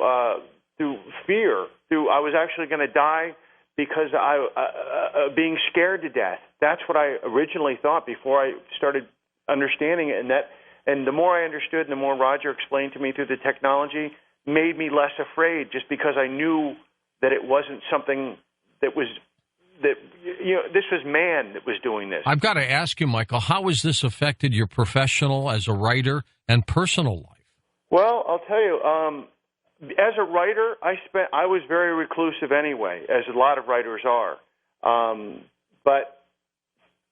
[SPEAKER 3] fear. I was actually going to die because being scared to death. That's what I originally thought before I started understanding it, and the more I understood, and the more Roger explained to me through the technology, made me less afraid, just because I knew that it wasn't something this was man that was doing this.
[SPEAKER 1] I've got to ask you, Michael, how has this affected your professional as a writer and personal life? Well,
[SPEAKER 3] I'll tell you, as a writer, I was very reclusive anyway, as a lot of writers are. But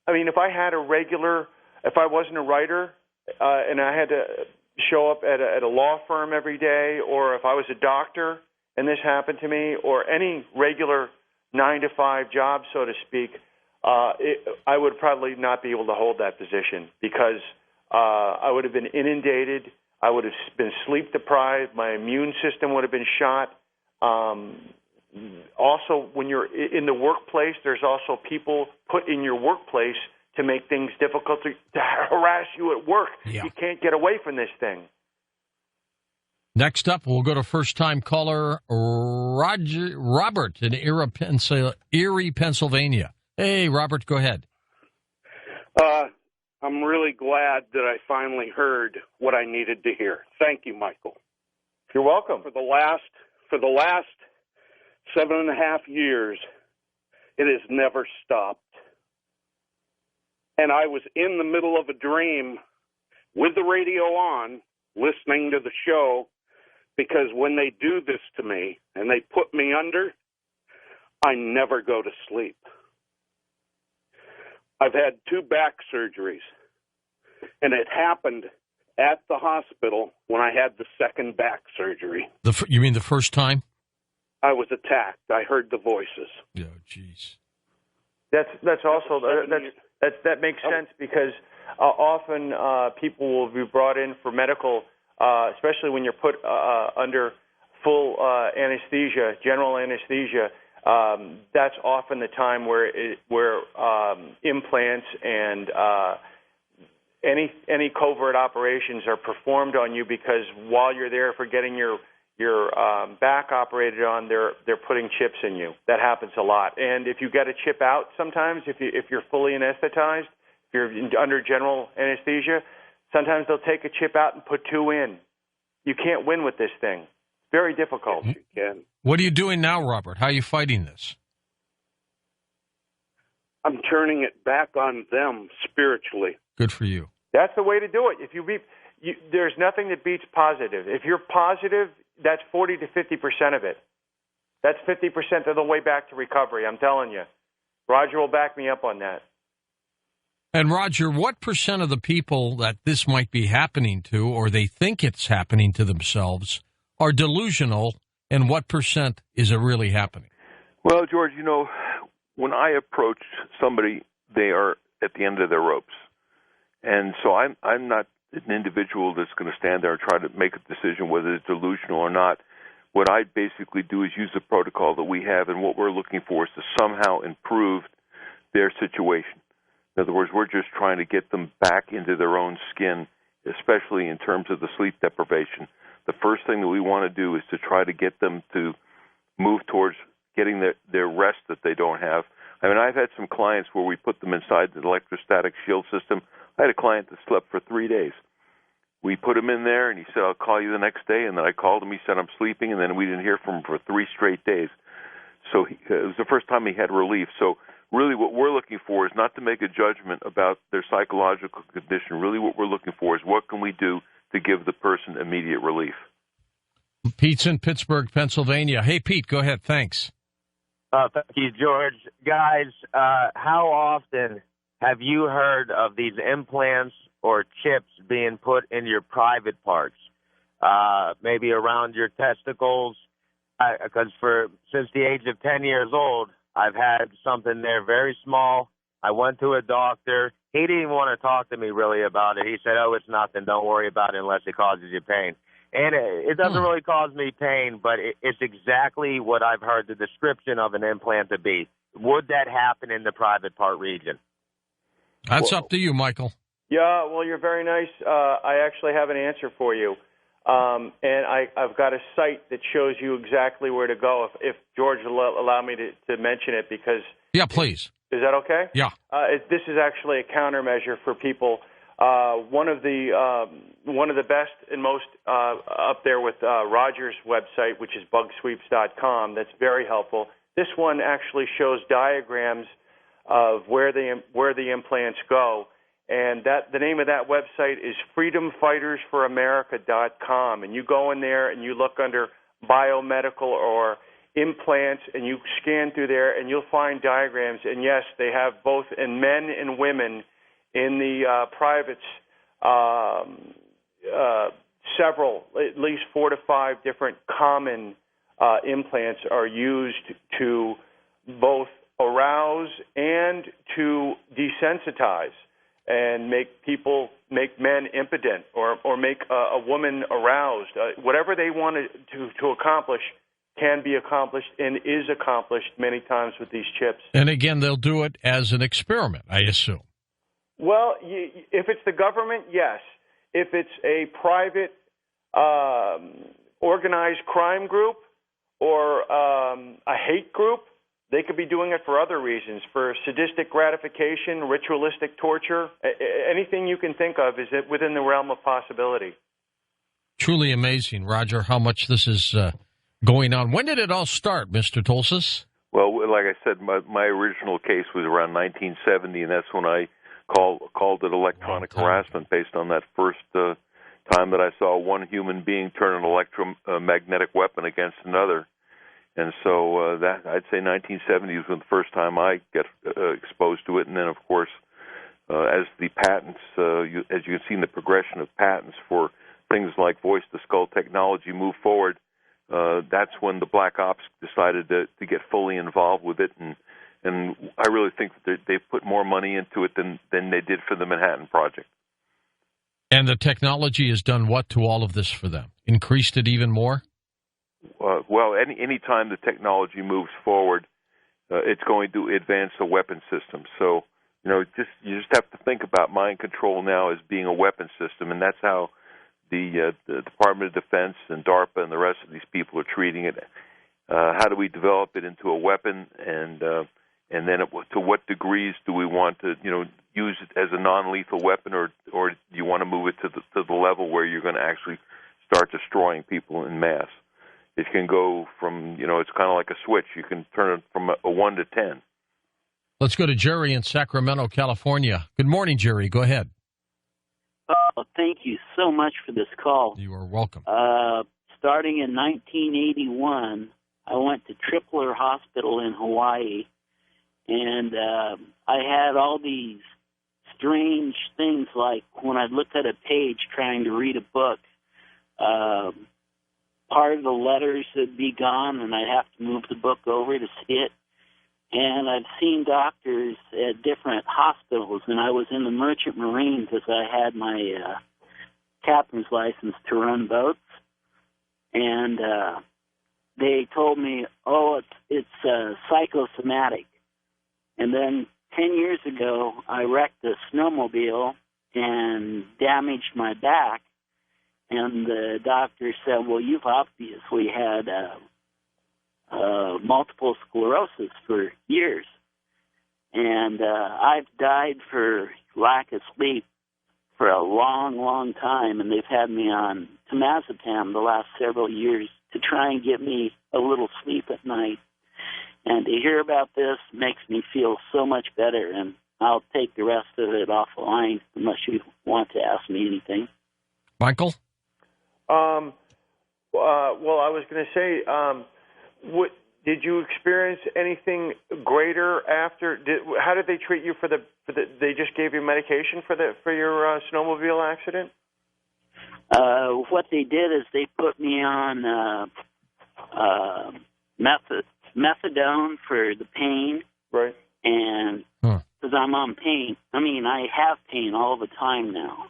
[SPEAKER 3] if I wasn't a writer and I had to show up at a law firm every day, or if I was a doctor and this happened to me, or any regular 9-to-5 job, so to speak, I would probably not be able to hold that position, because I would have been inundated. I would have been sleep deprived. My immune system would have been shot. Also, when you're in the workplace, there's also people put in your workplace to make things difficult, to harass you at work. Yeah. You can't get away from this thing.
[SPEAKER 1] Next up, we'll go to first-time caller Robert in Erie, Pennsylvania. Hey, Robert, go ahead.
[SPEAKER 5] I'm really glad that I finally heard what I needed to hear. Thank you, Michael.
[SPEAKER 3] You're welcome.
[SPEAKER 5] For the last 7.5 years, it has never stopped. And I was in the middle of a dream with the radio on, listening to the show, because when they do this to me and they put me under, I never go to sleep. I've had 2 back surgeries, and it happened at the hospital when I had the second back surgery.
[SPEAKER 1] You mean the first time?
[SPEAKER 5] I was attacked. I heard the voices.
[SPEAKER 1] Oh, jeez.
[SPEAKER 3] That's also that makes sense, because often people will be brought in for medical, especially when you're put under full anesthesia, general anesthesia. That's often the time where implants and any covert operations are performed on you, because while you're there for getting your back operated on, they're putting chips in you. That happens a lot. And if you get a chip out, sometimes if you're fully anesthetized, if you're under general anesthesia, sometimes they'll take a chip out and put 2 in. You can't win with this thing. Very difficult.
[SPEAKER 5] Yes, you can.
[SPEAKER 1] What are you doing now, Robert? How are you fighting this?
[SPEAKER 5] I'm turning it back on them spiritually.
[SPEAKER 1] Good for you.
[SPEAKER 3] That's the way to do it. There's nothing that beats positive. If you're positive, that's 40 to 50% of it. That's 50% of the way back to recovery, I'm telling you. Roger will back me up on that.
[SPEAKER 1] And Roger, what percent of the people that this might be happening to, or they think it's happening to themselves, are delusional, and what percent is it really happening?
[SPEAKER 2] Well, George, when I approach somebody, they are at the end of their ropes. And so I'm not an individual that's going to stand there and try to make a decision whether it's delusional or not. What I basically do is use the protocol that we have, and what we're looking for is to somehow improve their situation. In other words, we're just trying to get them back into their own skin, especially in terms of the sleep deprivation. The first thing that we want to do is to try to get them to move towards getting their rest that they don't have. I've had some clients where we put them inside the electrostatic shield system. I had a client that slept for 3 days. We put him in there, and he said, I'll call you the next day. And then I called him. He said, I'm sleeping. And then we didn't hear from him for 3 straight days. So it was the first time he had relief. So really what we're looking for is not to make a judgment about their psychological condition. Really what we're looking for is what can we do to give the person immediate relief.
[SPEAKER 1] Pete's in Pittsburgh, Pennsylvania. Hey, Pete, go ahead. Thanks.
[SPEAKER 6] Thank you, George. Guys, how often have you heard of these implants or chips being put in your private parts? Maybe around your testicles? Because since the age of 10 years old, I've had something there very small. I went to a doctor. He didn't even want to talk to me really about it. He said, oh, it's nothing. Don't worry about it unless it causes you pain. And it doesn't really cause me pain, but it's exactly what I've heard the description of an implant to be. Would that happen in the private part region?
[SPEAKER 1] That's up to you, Michael.
[SPEAKER 3] Yeah, well, you're very nice. I actually have an answer for you. And I've got a site that shows you exactly where to go, if George will allow me to mention it, because...
[SPEAKER 1] Yeah, please.
[SPEAKER 3] Is that okay?
[SPEAKER 1] Yeah.
[SPEAKER 3] This is actually a countermeasure for people. One of the best and most up there with Roger's website, which is bugsweeps.com. That's very helpful. This one actually shows diagrams of where the implants go, and the name of that website is freedomfightersforamerica.com. And you go in there and you look under biomedical or implants, and you scan through there, and you'll find diagrams. And yes, they have both in men and women. In the privates, several, at least 4 to 5 different common implants are used to both arouse and to desensitize and make men impotent or make a woman aroused. Whatever they want to accomplish can be accomplished and is accomplished many times with these chips.
[SPEAKER 1] And again, they'll do it as an experiment, I assume.
[SPEAKER 3] Well, if it's the government, yes. If it's a private organized crime group or a hate group, they could be doing it for other reasons, for sadistic gratification, ritualistic torture. Anything you can think of is within the realm of possibility.
[SPEAKER 1] Truly amazing, Roger, how much this is going on. When did it all start, Mr. Tolsis?
[SPEAKER 2] Well, like I said, my original case was around 1970, and that's when I called it electronic harassment based on that first time that I saw one human being turn an electromagnetic weapon against another. And so that I'd say 1970 was the first time I got exposed to it. And then, of course, as the patents, as you can see in the progression of patents for things like voice-to-skull technology move forward, that's when the black ops decided to get fully involved with it. And I really think that they've put more money into it than they did for the Manhattan Project.
[SPEAKER 1] And the technology has done what to all of this for them? Increased it even more?
[SPEAKER 2] Well, any time the technology moves forward, it's going to advance the weapon system. So, you just have to think about mind control now as being a weapon system, and that's how the Department of Defense and DARPA and the rest of these people are treating it. How do we develop it into a weapon, and then to what degrees do we want to, use it as a non-lethal weapon, or do you want to move it to the level where you're going to actually start destroying people in mass? It can go from, it's kind of like a switch. You can turn it from a 1 to 10.
[SPEAKER 1] Let's go to Jerry in Sacramento, California. Good morning, Jerry. Go ahead.
[SPEAKER 7] Oh, thank you so much for this call.
[SPEAKER 1] You are welcome.
[SPEAKER 7] Starting in 1981, I went to Tripler Hospital in Hawaii, and I had all these strange things, like when I'd look at a page trying to read a book, part of the letters would be gone, and I'd have to move the book over to see it. And I've seen doctors at different hospitals, and I was in the Merchant Marine because I had my captain's license to run boats. And they told me, it's psychosomatic. And then 10 years ago, I wrecked a snowmobile and damaged my back. And the doctor said, well, you've obviously had multiple sclerosis for years. And I've died for lack of sleep for a long, long time. And they've had me on temazepam the last several years to try and get me a little sleep at night. And to hear about this makes me feel so much better. And I'll take the rest of it off the line unless you want to ask me anything.
[SPEAKER 1] Michael?
[SPEAKER 3] Well, I was going to say, did you experience anything greater after? How did they treat you for the? They just gave you medication for your snowmobile accident?
[SPEAKER 7] What they did is they put me on methadone for the pain,
[SPEAKER 3] right?
[SPEAKER 7] And because I'm on pain, I have pain all the time now.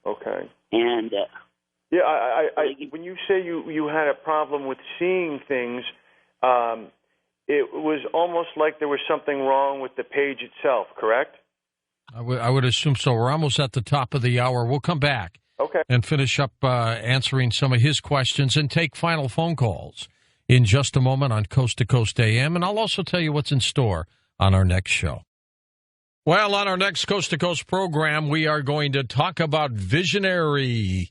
[SPEAKER 3] Okay.
[SPEAKER 7] And
[SPEAKER 3] yeah, I when you say you had a problem with seeing things, it was almost like there was something wrong with the page itself, correct?
[SPEAKER 1] I would assume so. We're almost at the top of the hour. We'll come back and finish up answering some of his questions and take final phone calls in just a moment on Coast to Coast AM. And I'll also tell you what's in store on our next show. Well, on our next Coast to Coast program, we are going to talk about visionary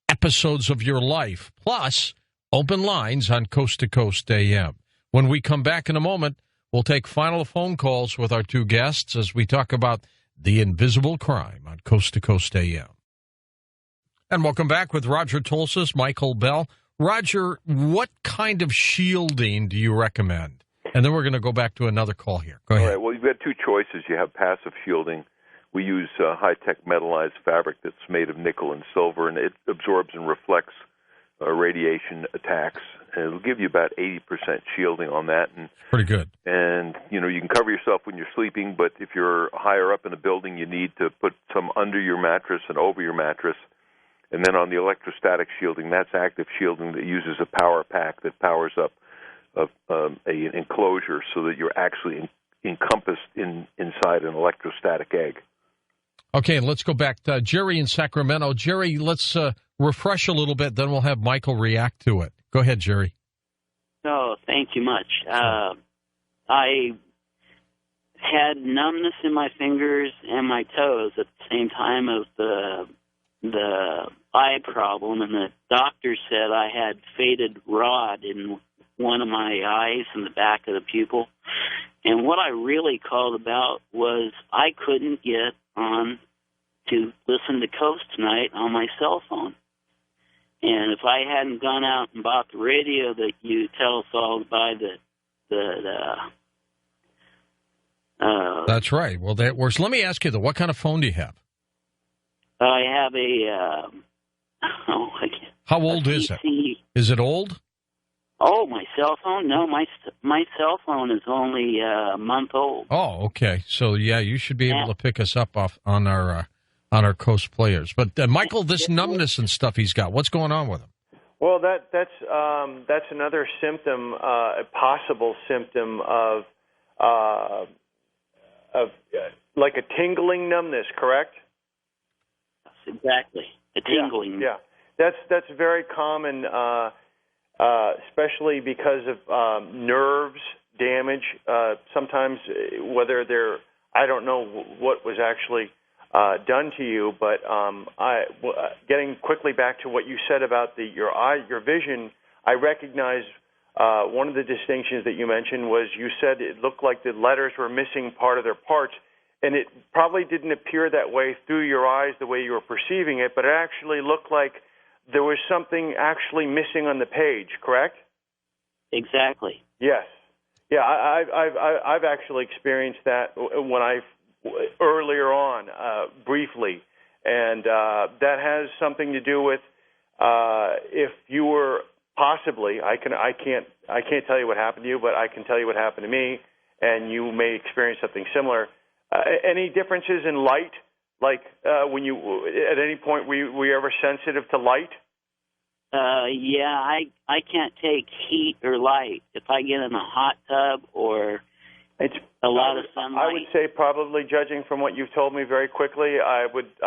[SPEAKER 1] episodes of your life, plus open lines on Coast to Coast AM. When we come back in a moment, we'll take final phone calls with our two guests as we talk about the invisible crime on Coast to Coast AM. And welcome back with Roger Tulsis, Michael Bell. Roger, what kind of shielding do you recommend? And then we're going to go back to another call here. Go ahead.
[SPEAKER 2] All right. Well, you've got two choices. You have passive shielding. We use high-tech metallized fabric that's made of nickel and silver, and it absorbs and reflects radiation attacks. And it'll give you about 80% shielding on that. And
[SPEAKER 1] pretty good.
[SPEAKER 2] And, you can cover yourself when you're sleeping, but if you're higher up in a building, you need to put some under your mattress and over your mattress. And then on the electrostatic shielding, that's active shielding that uses a power pack that powers up an enclosure so that you're actually encompassed inside an electrostatic egg.
[SPEAKER 1] Okay, and let's go back to Jerry in Sacramento. Jerry, let's refresh a little bit, then we'll have Michael react to it. Go ahead, Jerry.
[SPEAKER 7] Oh, thank you much. I had numbness in my fingers and my toes at the same time of the eye problem, and the doctor said I had faded rod in one of my eyes in the back of the pupil. And what I really called about was I couldn't get on to listen to Coast Tonight on my cell phone. And if I hadn't gone out and bought the radio that you tell us all to buy,
[SPEAKER 1] that's right. Well, that works. Let me ask you, though, what kind of phone do you have?
[SPEAKER 7] I have
[SPEAKER 1] How old is it? Is it old?
[SPEAKER 7] Oh, my cell phone? No, my cell phone is only a month old.
[SPEAKER 1] Oh, okay. So yeah, you should be able to pick us up on our Coast players. But Michael, this numbness and stuff he's got, what's going on with him?
[SPEAKER 3] Well, that's another symptom, a possible symptom of like a tingling numbness, correct?
[SPEAKER 7] Yes, exactly. A tingling.
[SPEAKER 3] Yeah. That's very common. Especially because of nerves damage. Sometimes, whether I don't know what was actually done to you, but getting quickly back to what you said about your vision, I recognize one of the distinctions that you mentioned was you said it looked like the letters were missing part of their parts, and it probably didn't appear that way through your eyes the way you were perceiving it, but it actually looked like there was something actually missing on the page, correct?
[SPEAKER 7] Exactly.
[SPEAKER 3] Yes. Yeah, I've actually experienced that earlier on, briefly, and that has something to do with if you were possibly I can't tell you what happened to you, but I can tell you what happened to me, and you may experience something similar. Any differences in light? Like when you, at any point, were you ever sensitive to light?
[SPEAKER 7] Yeah, I can't take heat or light. If I get in a hot tub or it's a lot of sunlight.
[SPEAKER 3] I would say probably, judging from what you've told me very quickly, I would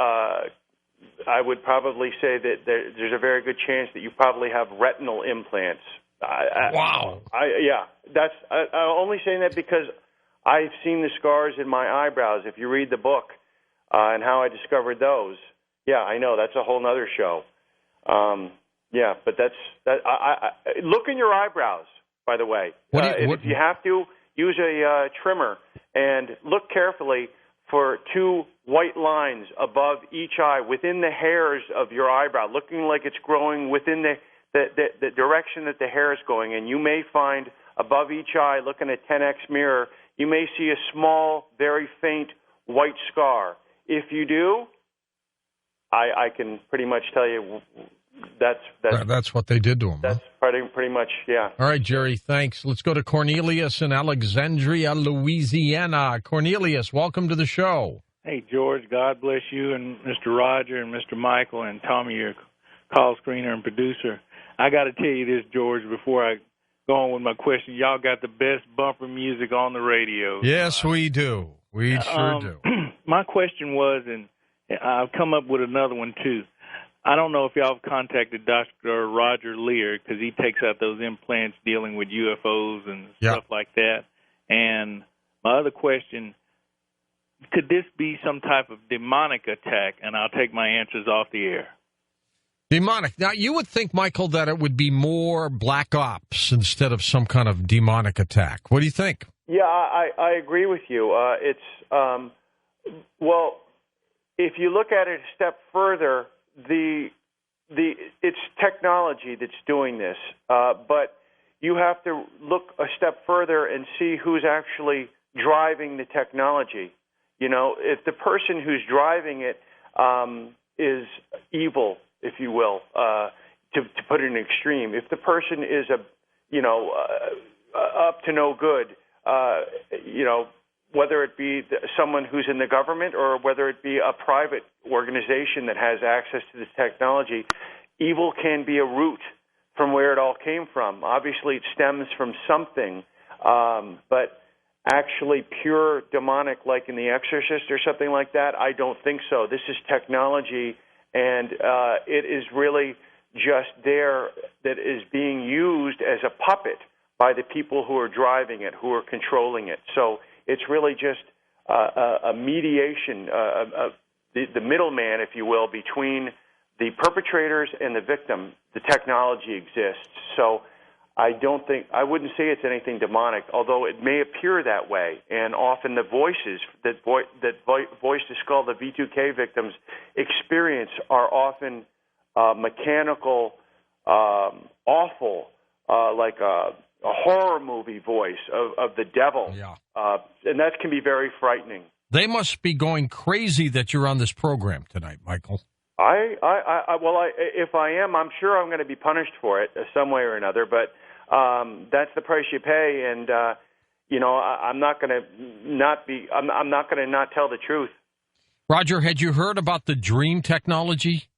[SPEAKER 3] probably say that there's a very good chance that you probably have retinal implants.
[SPEAKER 1] Wow.
[SPEAKER 3] I'm only saying that because I've seen the scars in my eyebrows. If you read the book. And how I discovered those. Yeah, I know. That's a whole other show. But look in your eyebrows, by the way. If you have to, use a trimmer and look carefully for two white lines above each eye within the hairs of your eyebrow, looking like it's growing within the direction that the hair is going in. You may find above each eye, look in a 10x mirror, you may see a small, very faint white scar. If you do, I can pretty much tell you
[SPEAKER 1] that's what they did to him.
[SPEAKER 3] That's pretty much, yeah.
[SPEAKER 1] All right, Jerry, thanks. Let's go to Cornelius in Alexandria, Louisiana. Cornelius, welcome to the show.
[SPEAKER 8] Hey, George, God bless you and Mr. Roger and Mr. Michael and Tommy, your call screener and producer. I got to tell you this, George, before I go on with my question. Y'all got the best bumper music on the radio.
[SPEAKER 1] Yes, we do. We sure do.
[SPEAKER 8] My question was, and I'll come up with another one, too. I don't know if y'all have contacted Dr. Roger Lear, because he takes out those implants dealing with UFOs and stuff like that. And my other question, could this be some type of demonic attack? And I'll take my answers off the air.
[SPEAKER 1] Demonic. Now, you would think, Michael, that it would be more black ops instead of some kind of demonic attack. What do you think?
[SPEAKER 3] Yeah, I agree with you. Well, if you look at it a step further, it's technology that's doing this, but you have to look a step further and see who's actually driving the technology. You know, if the person who's driving it is evil, if you will, to put it in an extreme. If the person is up to no good, whether it be someone who's in the government or whether it be a private organization that has access to this technology, evil can be a root from where it all came from. Obviously, it stems from something, but actually pure demonic, like in The Exorcist or something like that, I don't think so. This is technology, and it is really just there that is being used as a puppet by the people who are driving it, who are controlling it. So it's really just a mediation, the middleman, if you will, between the perpetrators and the victim. The technology exists. So I wouldn't say it's anything demonic, although it may appear that way. And often the voices that voice the skull, the V2K victims experience, are often mechanical, awful, like a horror movie voice of the devil.
[SPEAKER 1] Yeah.
[SPEAKER 3] And that can be very frightening.
[SPEAKER 1] They must be going crazy that you're on this program tonight, Michael.
[SPEAKER 3] If I am, I'm sure I'm going to be punished for it some way or another. But that's the price you pay, and I'm not going to I'm not going to not tell the truth.
[SPEAKER 1] Roger, had you heard about the dream technology?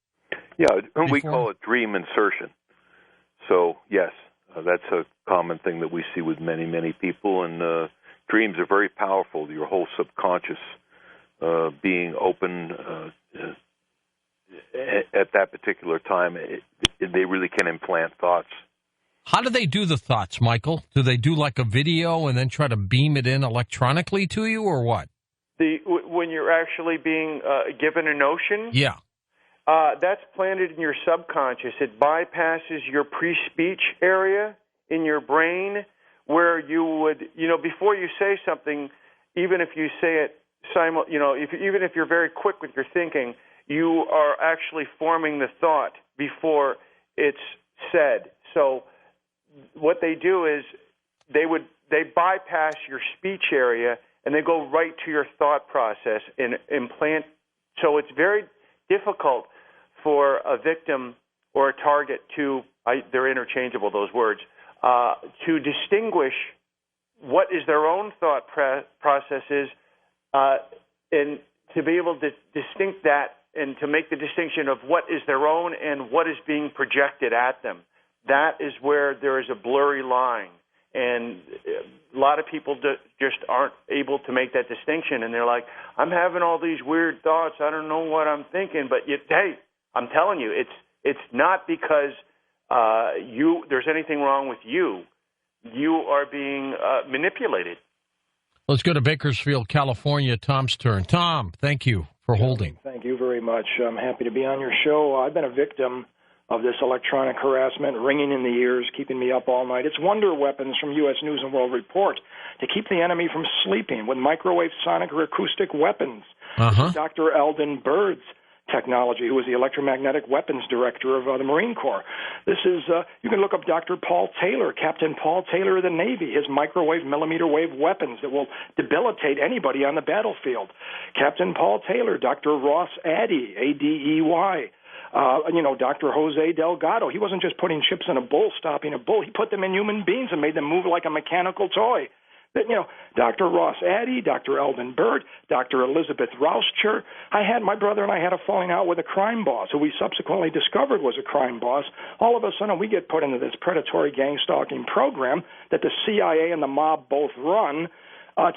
[SPEAKER 2] Yeah,
[SPEAKER 1] before?
[SPEAKER 2] We call it dream insertion. So yes, that's a common thing that we see with many, many people, and dreams are very powerful. Your whole subconscious being open at that particular time, they really can implant thoughts.
[SPEAKER 1] How do they do the thoughts, Michael? Do they do like a video and then try to beam it in electronically to you, or what?
[SPEAKER 3] When you're actually being given a notion?
[SPEAKER 1] Yeah.
[SPEAKER 3] That's planted in your subconscious. It bypasses your pre-speech area in your brain, where you would, before you say something, even if you say it, even if you're very quick with your thinking, you are actually forming the thought before it's said. So what they do is they bypass your speech area and they go right to your thought process and implant. So it's very difficult for a victim or a target they're interchangeable, those words, to distinguish what is their own thought processes and to be able to distinct that and to make the distinction of what is their own and what is being projected at them. That is where there is a blurry line. And a lot of people just aren't able to make that distinction. And they're like, I'm having all these weird thoughts. I don't know what I'm thinking. But, hey, I'm telling you, it's not because there's anything wrong with you. You are being manipulated.
[SPEAKER 1] Let's go to Bakersfield, California. Tom's turn. Tom, thank you for holding.
[SPEAKER 9] Thank you very much. I'm happy to be on your show. I've been a victim of this electronic harassment, ringing in the ears, keeping me up all night. It's wonder weapons from U.S. News and World Report to keep the enemy from sleeping with microwave, sonic, or acoustic weapons.
[SPEAKER 1] Uh-huh.
[SPEAKER 9] Dr. Eldon Birds. technology, who was the electromagnetic weapons director of the Marine Corps. This is, you can look up Dr. Paul Taylor, Captain Paul Taylor of the Navy, his microwave, millimeter wave weapons that will debilitate anybody on the battlefield. Captain Paul Taylor, Dr. Ross Adey, A-D-E-Y. Dr. Jose Delgado, he wasn't just putting chips in a bull, stopping a bull. He put them in human beings and made them move like a mechanical toy. Dr. Ross Adey, Dr. Elvin Byrd, Dr. Elizabeth Rauscher. My brother and I had a falling out with a crime boss who we subsequently discovered was a crime boss. All of a sudden, we get put into this predatory gang stalking program that the CIA and the mob both run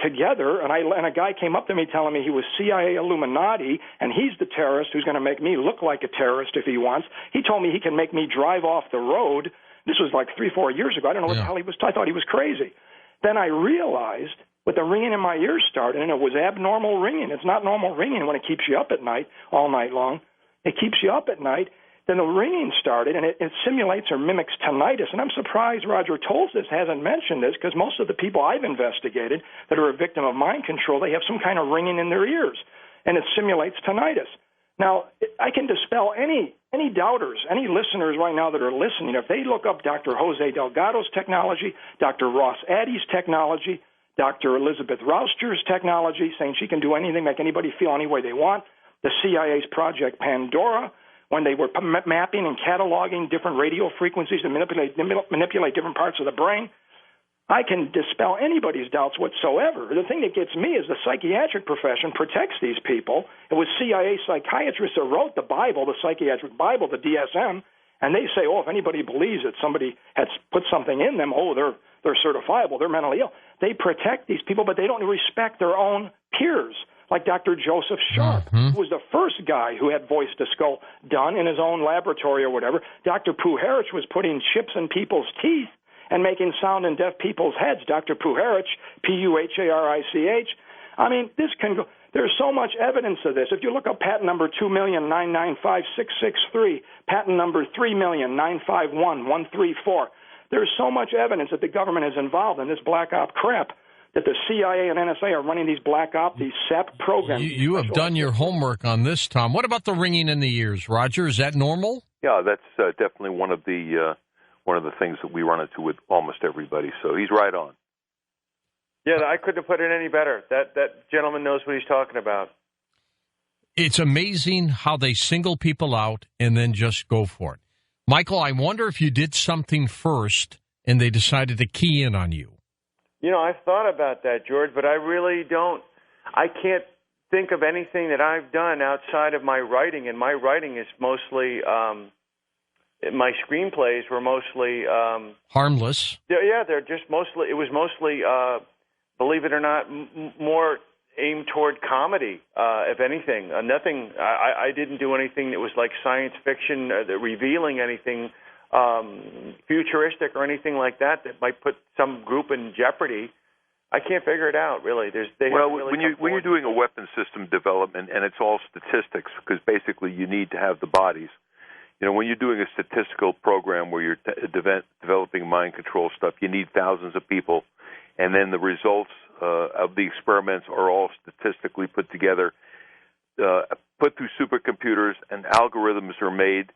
[SPEAKER 9] together, and a guy came up to me telling me he was CIA Illuminati, and he's the terrorist who's going to make me look like a terrorist if he wants. He told me he can make me drive off the road. This was like 3-4 years ago. I don't know what the hell he was. I thought he was crazy. Then I realized what the ringing in my ears started, and it was abnormal ringing. It's not normal ringing when it keeps you up at night, all night long. It keeps you up at night. Then the ringing started, and it simulates or mimics tinnitus. And I'm surprised Roger Tolles hasn't mentioned this, because most of the people I've investigated that are a victim of mind control, they have some kind of ringing in their ears, and it simulates tinnitus. Now, I can dispel any doubters, any listeners right now that are listening. If they look up Dr. Jose Delgado's technology, Dr. Ross Adey's technology, Dr. Elizabeth Rauscher's technology, saying she can do anything, make anybody feel any way they want, the CIA's Project Pandora, when they were mapping and cataloging different radio frequencies to manipulate different parts of the brain, I can dispel anybody's doubts whatsoever. The thing that gets me is the psychiatric profession protects these people. It was CIA psychiatrists that wrote the Bible, the psychiatric Bible, the DSM, and they say, if anybody believes that somebody has put something in them, they're certifiable, they're mentally ill. They protect these people, but they don't respect their own peers, like Dr. Joseph Sharp, who was the first guy who had voice-to-skull done in his own laboratory or whatever. Dr. Puharich was putting chips in people's teeth and making sound in deaf people's heads. Dr. Puharich, Puharich. I mean, this can go. There's so much evidence of this. If you look up patent number 2,995,663, patent number 3,951,134, there's so much evidence that the government is involved in this black op crap, that the CIA and NSA are running these black op, these SEP programs.
[SPEAKER 1] You have done your homework on this, Tom. What about the ringing in the ears, Roger? Is that normal?
[SPEAKER 2] Yeah, that's definitely one of the things that we run into with almost everybody. So he's right on.
[SPEAKER 3] Yeah, I couldn't have put it any better. That gentleman knows what he's talking about.
[SPEAKER 1] It's amazing how they single people out and then just go for it. Michael, I wonder if you did something first and they decided to key in on you.
[SPEAKER 3] I've thought about that, George, but I really don't. I can't think of anything that I've done outside of my writing, and my writing is mostly my screenplays were mostly
[SPEAKER 1] harmless.
[SPEAKER 3] Yeah, they're just mostly. It was mostly, believe it or not, more aimed toward comedy. If anything, nothing. I didn't do anything that was like science fiction, revealing anything futuristic or anything like that might put some group in jeopardy. I can't figure it out, really.
[SPEAKER 2] When you're doing a weapon system development, and it's all statistics, because basically you need to have the bodies. When you're doing a statistical program where you're developing mind control stuff, you need thousands of people, and then the results of the experiments are all statistically put together, put through supercomputers, and algorithms are made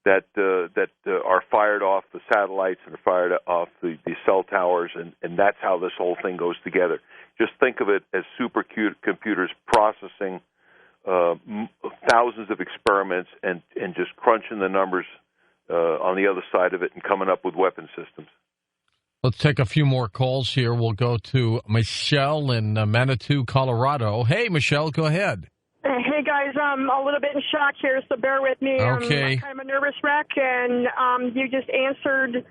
[SPEAKER 2] that are fired off the satellites and are fired off the cell towers, and that's how this whole thing goes together. Just think of it as supercomputers processing thousands of experiments and just crunching the numbers on the other side of it and coming up with weapon systems.
[SPEAKER 1] Let's take a few more calls here. We'll go to Michelle in Manitou, Colorado. Hey, Michelle, go ahead.
[SPEAKER 10] Hey, guys, I'm a little bit in shock here, so bear with me.
[SPEAKER 1] Okay.
[SPEAKER 10] I'm kind of a nervous wreck, and you just answered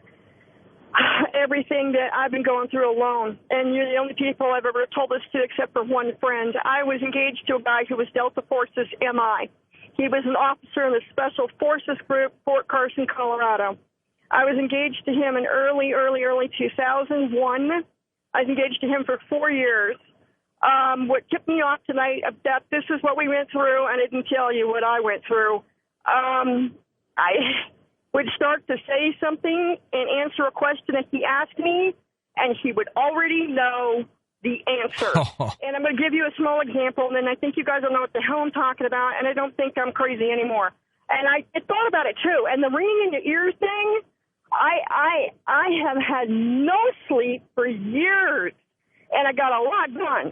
[SPEAKER 10] everything that I've been going through alone. And you're the only people I've ever told this to except for one friend. I was engaged to a guy who was Delta Forces MI. He was an officer in the Special Forces Group, Fort Carson, Colorado. I was engaged to him in early 2001. I was engaged to him for 4 years. What tipped me off tonight, that this is what we went through, and I didn't tell you what I went through. I would start to say something and answer a question that he asked me, and he would already know the answer. And I'm going to give you a small example, and then I think you guys will know what the hell I'm talking about, and I don't think I'm crazy anymore. And I thought about it, too. And the ringing in your ears thing, I have had no sleep for years, and I got a lot done.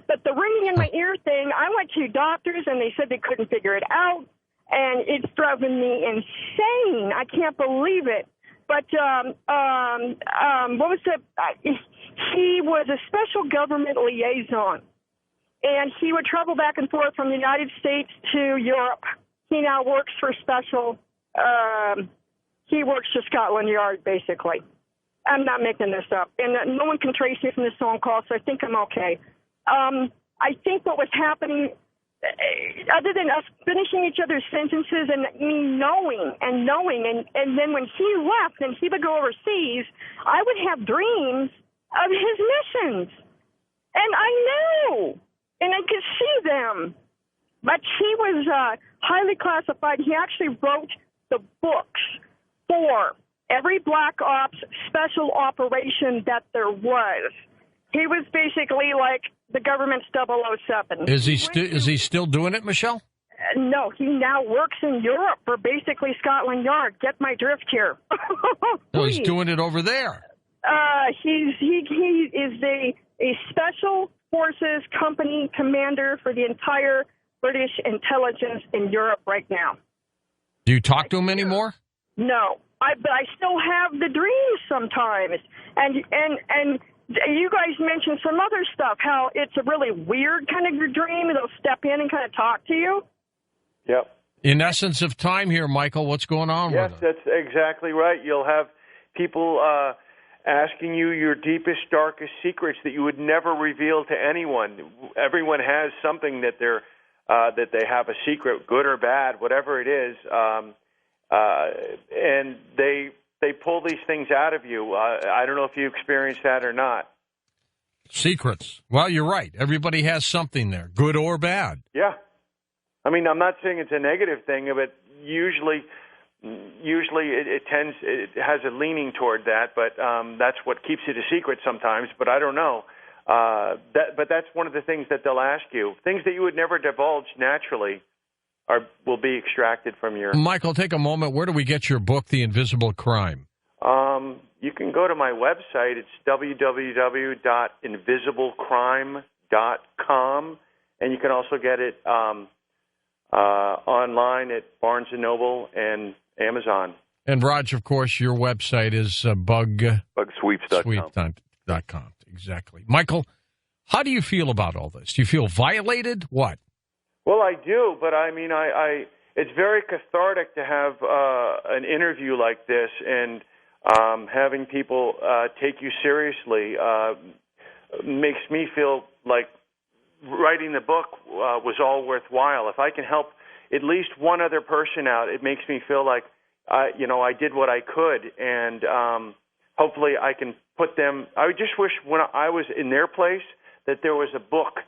[SPEAKER 10] But the ringing in my ear thing, I went to doctors, and they said they couldn't figure it out, and it's driving me insane. I can't believe it. But what was it? He was a special government liaison, and he would travel back and forth from the United States to Europe. He now works for he works for Scotland Yard, basically. I'm not making this up. And no one can trace me from this phone call, so I think I'm okay. I think what was happening, other than us finishing each other's sentences and me knowing, and then when he left and he would go overseas, I would have dreams of his missions. And I knew, and I could see them. But he was highly classified. He actually wrote the books for every Black Ops special operation that there was. He was basically like the government's 007.
[SPEAKER 1] Is he still doing it, Michelle?
[SPEAKER 10] No, he now works in Europe for basically Scotland Yard. Get my drift here.
[SPEAKER 1] No, he's doing it over there.
[SPEAKER 10] He is a special forces company commander for the entire British intelligence in Europe right now.
[SPEAKER 1] Do you talk to him anymore?
[SPEAKER 10] No, but I still have the dreams sometimes. And you guys mentioned some other stuff, how it's a really weird kind of dream, and they'll step in and kind of talk to you.
[SPEAKER 3] Yep.
[SPEAKER 1] In essence of time here, Michael, what's going on with it?
[SPEAKER 3] Yes, that's exactly right. You'll have people asking you your deepest, darkest secrets that you would never reveal to anyone. Everyone has something that they have a secret, good or bad, whatever it is, and they pull these things out of you. I don't know if you experienced that or not.
[SPEAKER 1] Secrets. Well, you're right. Everybody has something there, good or bad.
[SPEAKER 3] Yeah. I mean, I'm not saying it's a negative thing, but usually it has a leaning toward that, but that's what keeps it a secret sometimes, but I don't know. But that's one of the things that they'll ask you. Things that you would never divulge naturally will be extracted from your...
[SPEAKER 1] Michael, take a moment. Where do we get your book, The Invisible Crime?
[SPEAKER 3] You can go to my website. It's www.invisiblecrime.com, and you can also get it online at Barnes & Noble and Amazon.
[SPEAKER 1] And, Raj, of course, your website is bugsweeps.com. Exactly. Michael, how do you feel about all this? Do you feel violated? What?
[SPEAKER 3] Well, I do, but I mean, it's very cathartic to have an interview like this, and having people take you seriously makes me feel like writing the book was all worthwhile. If I can help at least one other person out, it makes me feel like I did what I could, and hopefully I can put them. I just wish when I was in their place that there was a book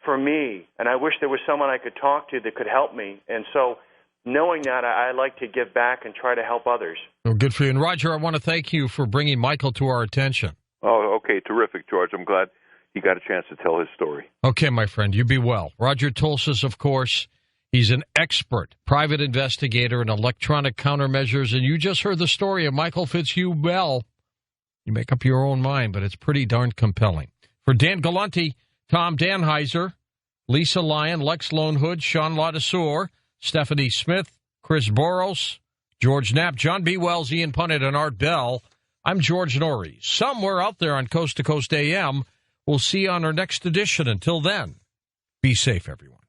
[SPEAKER 3] for me, and I wish there was someone I could talk to that could help me. And so knowing that, I like to give back and try to help others.
[SPEAKER 1] Well, good for you. And, Roger, I want to thank you for bringing Michael to our attention.
[SPEAKER 2] Oh, okay. Terrific, George. I'm glad he got a chance to tell his story.
[SPEAKER 1] Okay, my friend. You be well. Roger Tulsis, of course, he's an expert private investigator in electronic countermeasures, and you just heard the story of Michael Fitzhugh-Bell. You make up your own mind, but it's pretty darn compelling. For Dan Galante, Tom Danheiser, Lisa Lyon, Lex Lonehood, Sean Ladesseur, Stephanie Smith, Chris Boros, George Knapp, John B. Wells, Ian Punnett, and Art Bell, I'm George Norrie. Somewhere out there on Coast to Coast AM, we'll see you on our next edition. Until then, be safe, everyone.